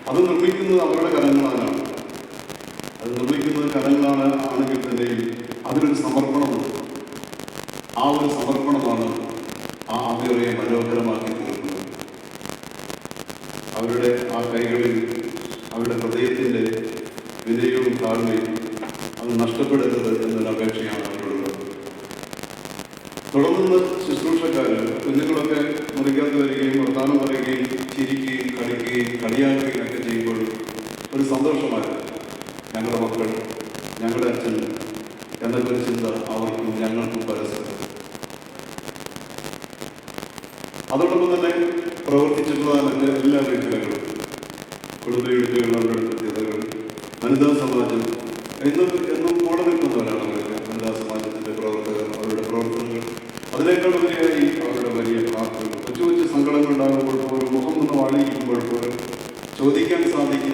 അത് നിർമ്മിക്കുന്നത് അവരുടെ കരങ്ങളാലാണ്. അത് നിർമ്മിക്കുന്നത് കരങ്ങളാണ് ആണെങ്കിൽ തന്നെയും അതിനൊരു സമർപ്പണമുണ്ട്. ആ ഒരു സമർപ്പണമാണ് ആ അമീറയെ മനോഹരമാക്കി തീർക്കുന്നത്. അവരുടെ ആ കൈകളിൽ അവരുടെ ഹൃദയത്തിൻ്റെ വിനയവും താഴ്മയും അത് നഷ്ടപ്പെടരുത് എന്നൊരു അപേക്ഷയാണ് അവരോടുള്ളത്. തുടർന്ന് ശുശ്രൂഷക്കാർ കുഞ്ഞുങ്ങളൊക്കെ മുറിക്കാതെ വരികയും വർത്താനം പറയുകയും ചിരിക്കുകയും കളിക്കുകയും കളിയാക്കുകയും ഒക്കെ ചെയ്യുമ്പോൾ ഒരു സന്തോഷമായിരുന്നു. ഞങ്ങളുടെ മക്കൾ, ഞങ്ങളുടെ അച്ഛൻ എന്നൊക്കെ ഒരു ചിന്ത അവർക്കും ഞങ്ങൾക്കും പരസ്പരം. അതോടൊപ്പം തന്നെ പ്രവർത്തിച്ചിട്ടുള്ള മറ്റ് എല്ലാ മേഖലകളും, കുടുംബ യൂണിറ്റുകളുടെ കൃത്യതകൾ, വനിതാ സമാജം എന്നും കൂടെ നിൽക്കുന്നവരാണ് അവരൊക്കെ. വനിതാ സമാജത്തിൻ്റെ പ്രവർത്തകർ, അവരുടെ പ്രവർത്തനങ്ങൾ, അതിനേക്കാൾ ഉപരിയായി അവരുടെ വലിയ പ്രാർത്ഥനകൾ, കൊച്ചു കൊച്ചു സങ്കടങ്ങൾ ഉണ്ടാകുമ്പോൾ പോലും, മുഖം ഒന്ന് വാളിയിരിക്കുമ്പോൾ പോലും ചോദിക്കാൻ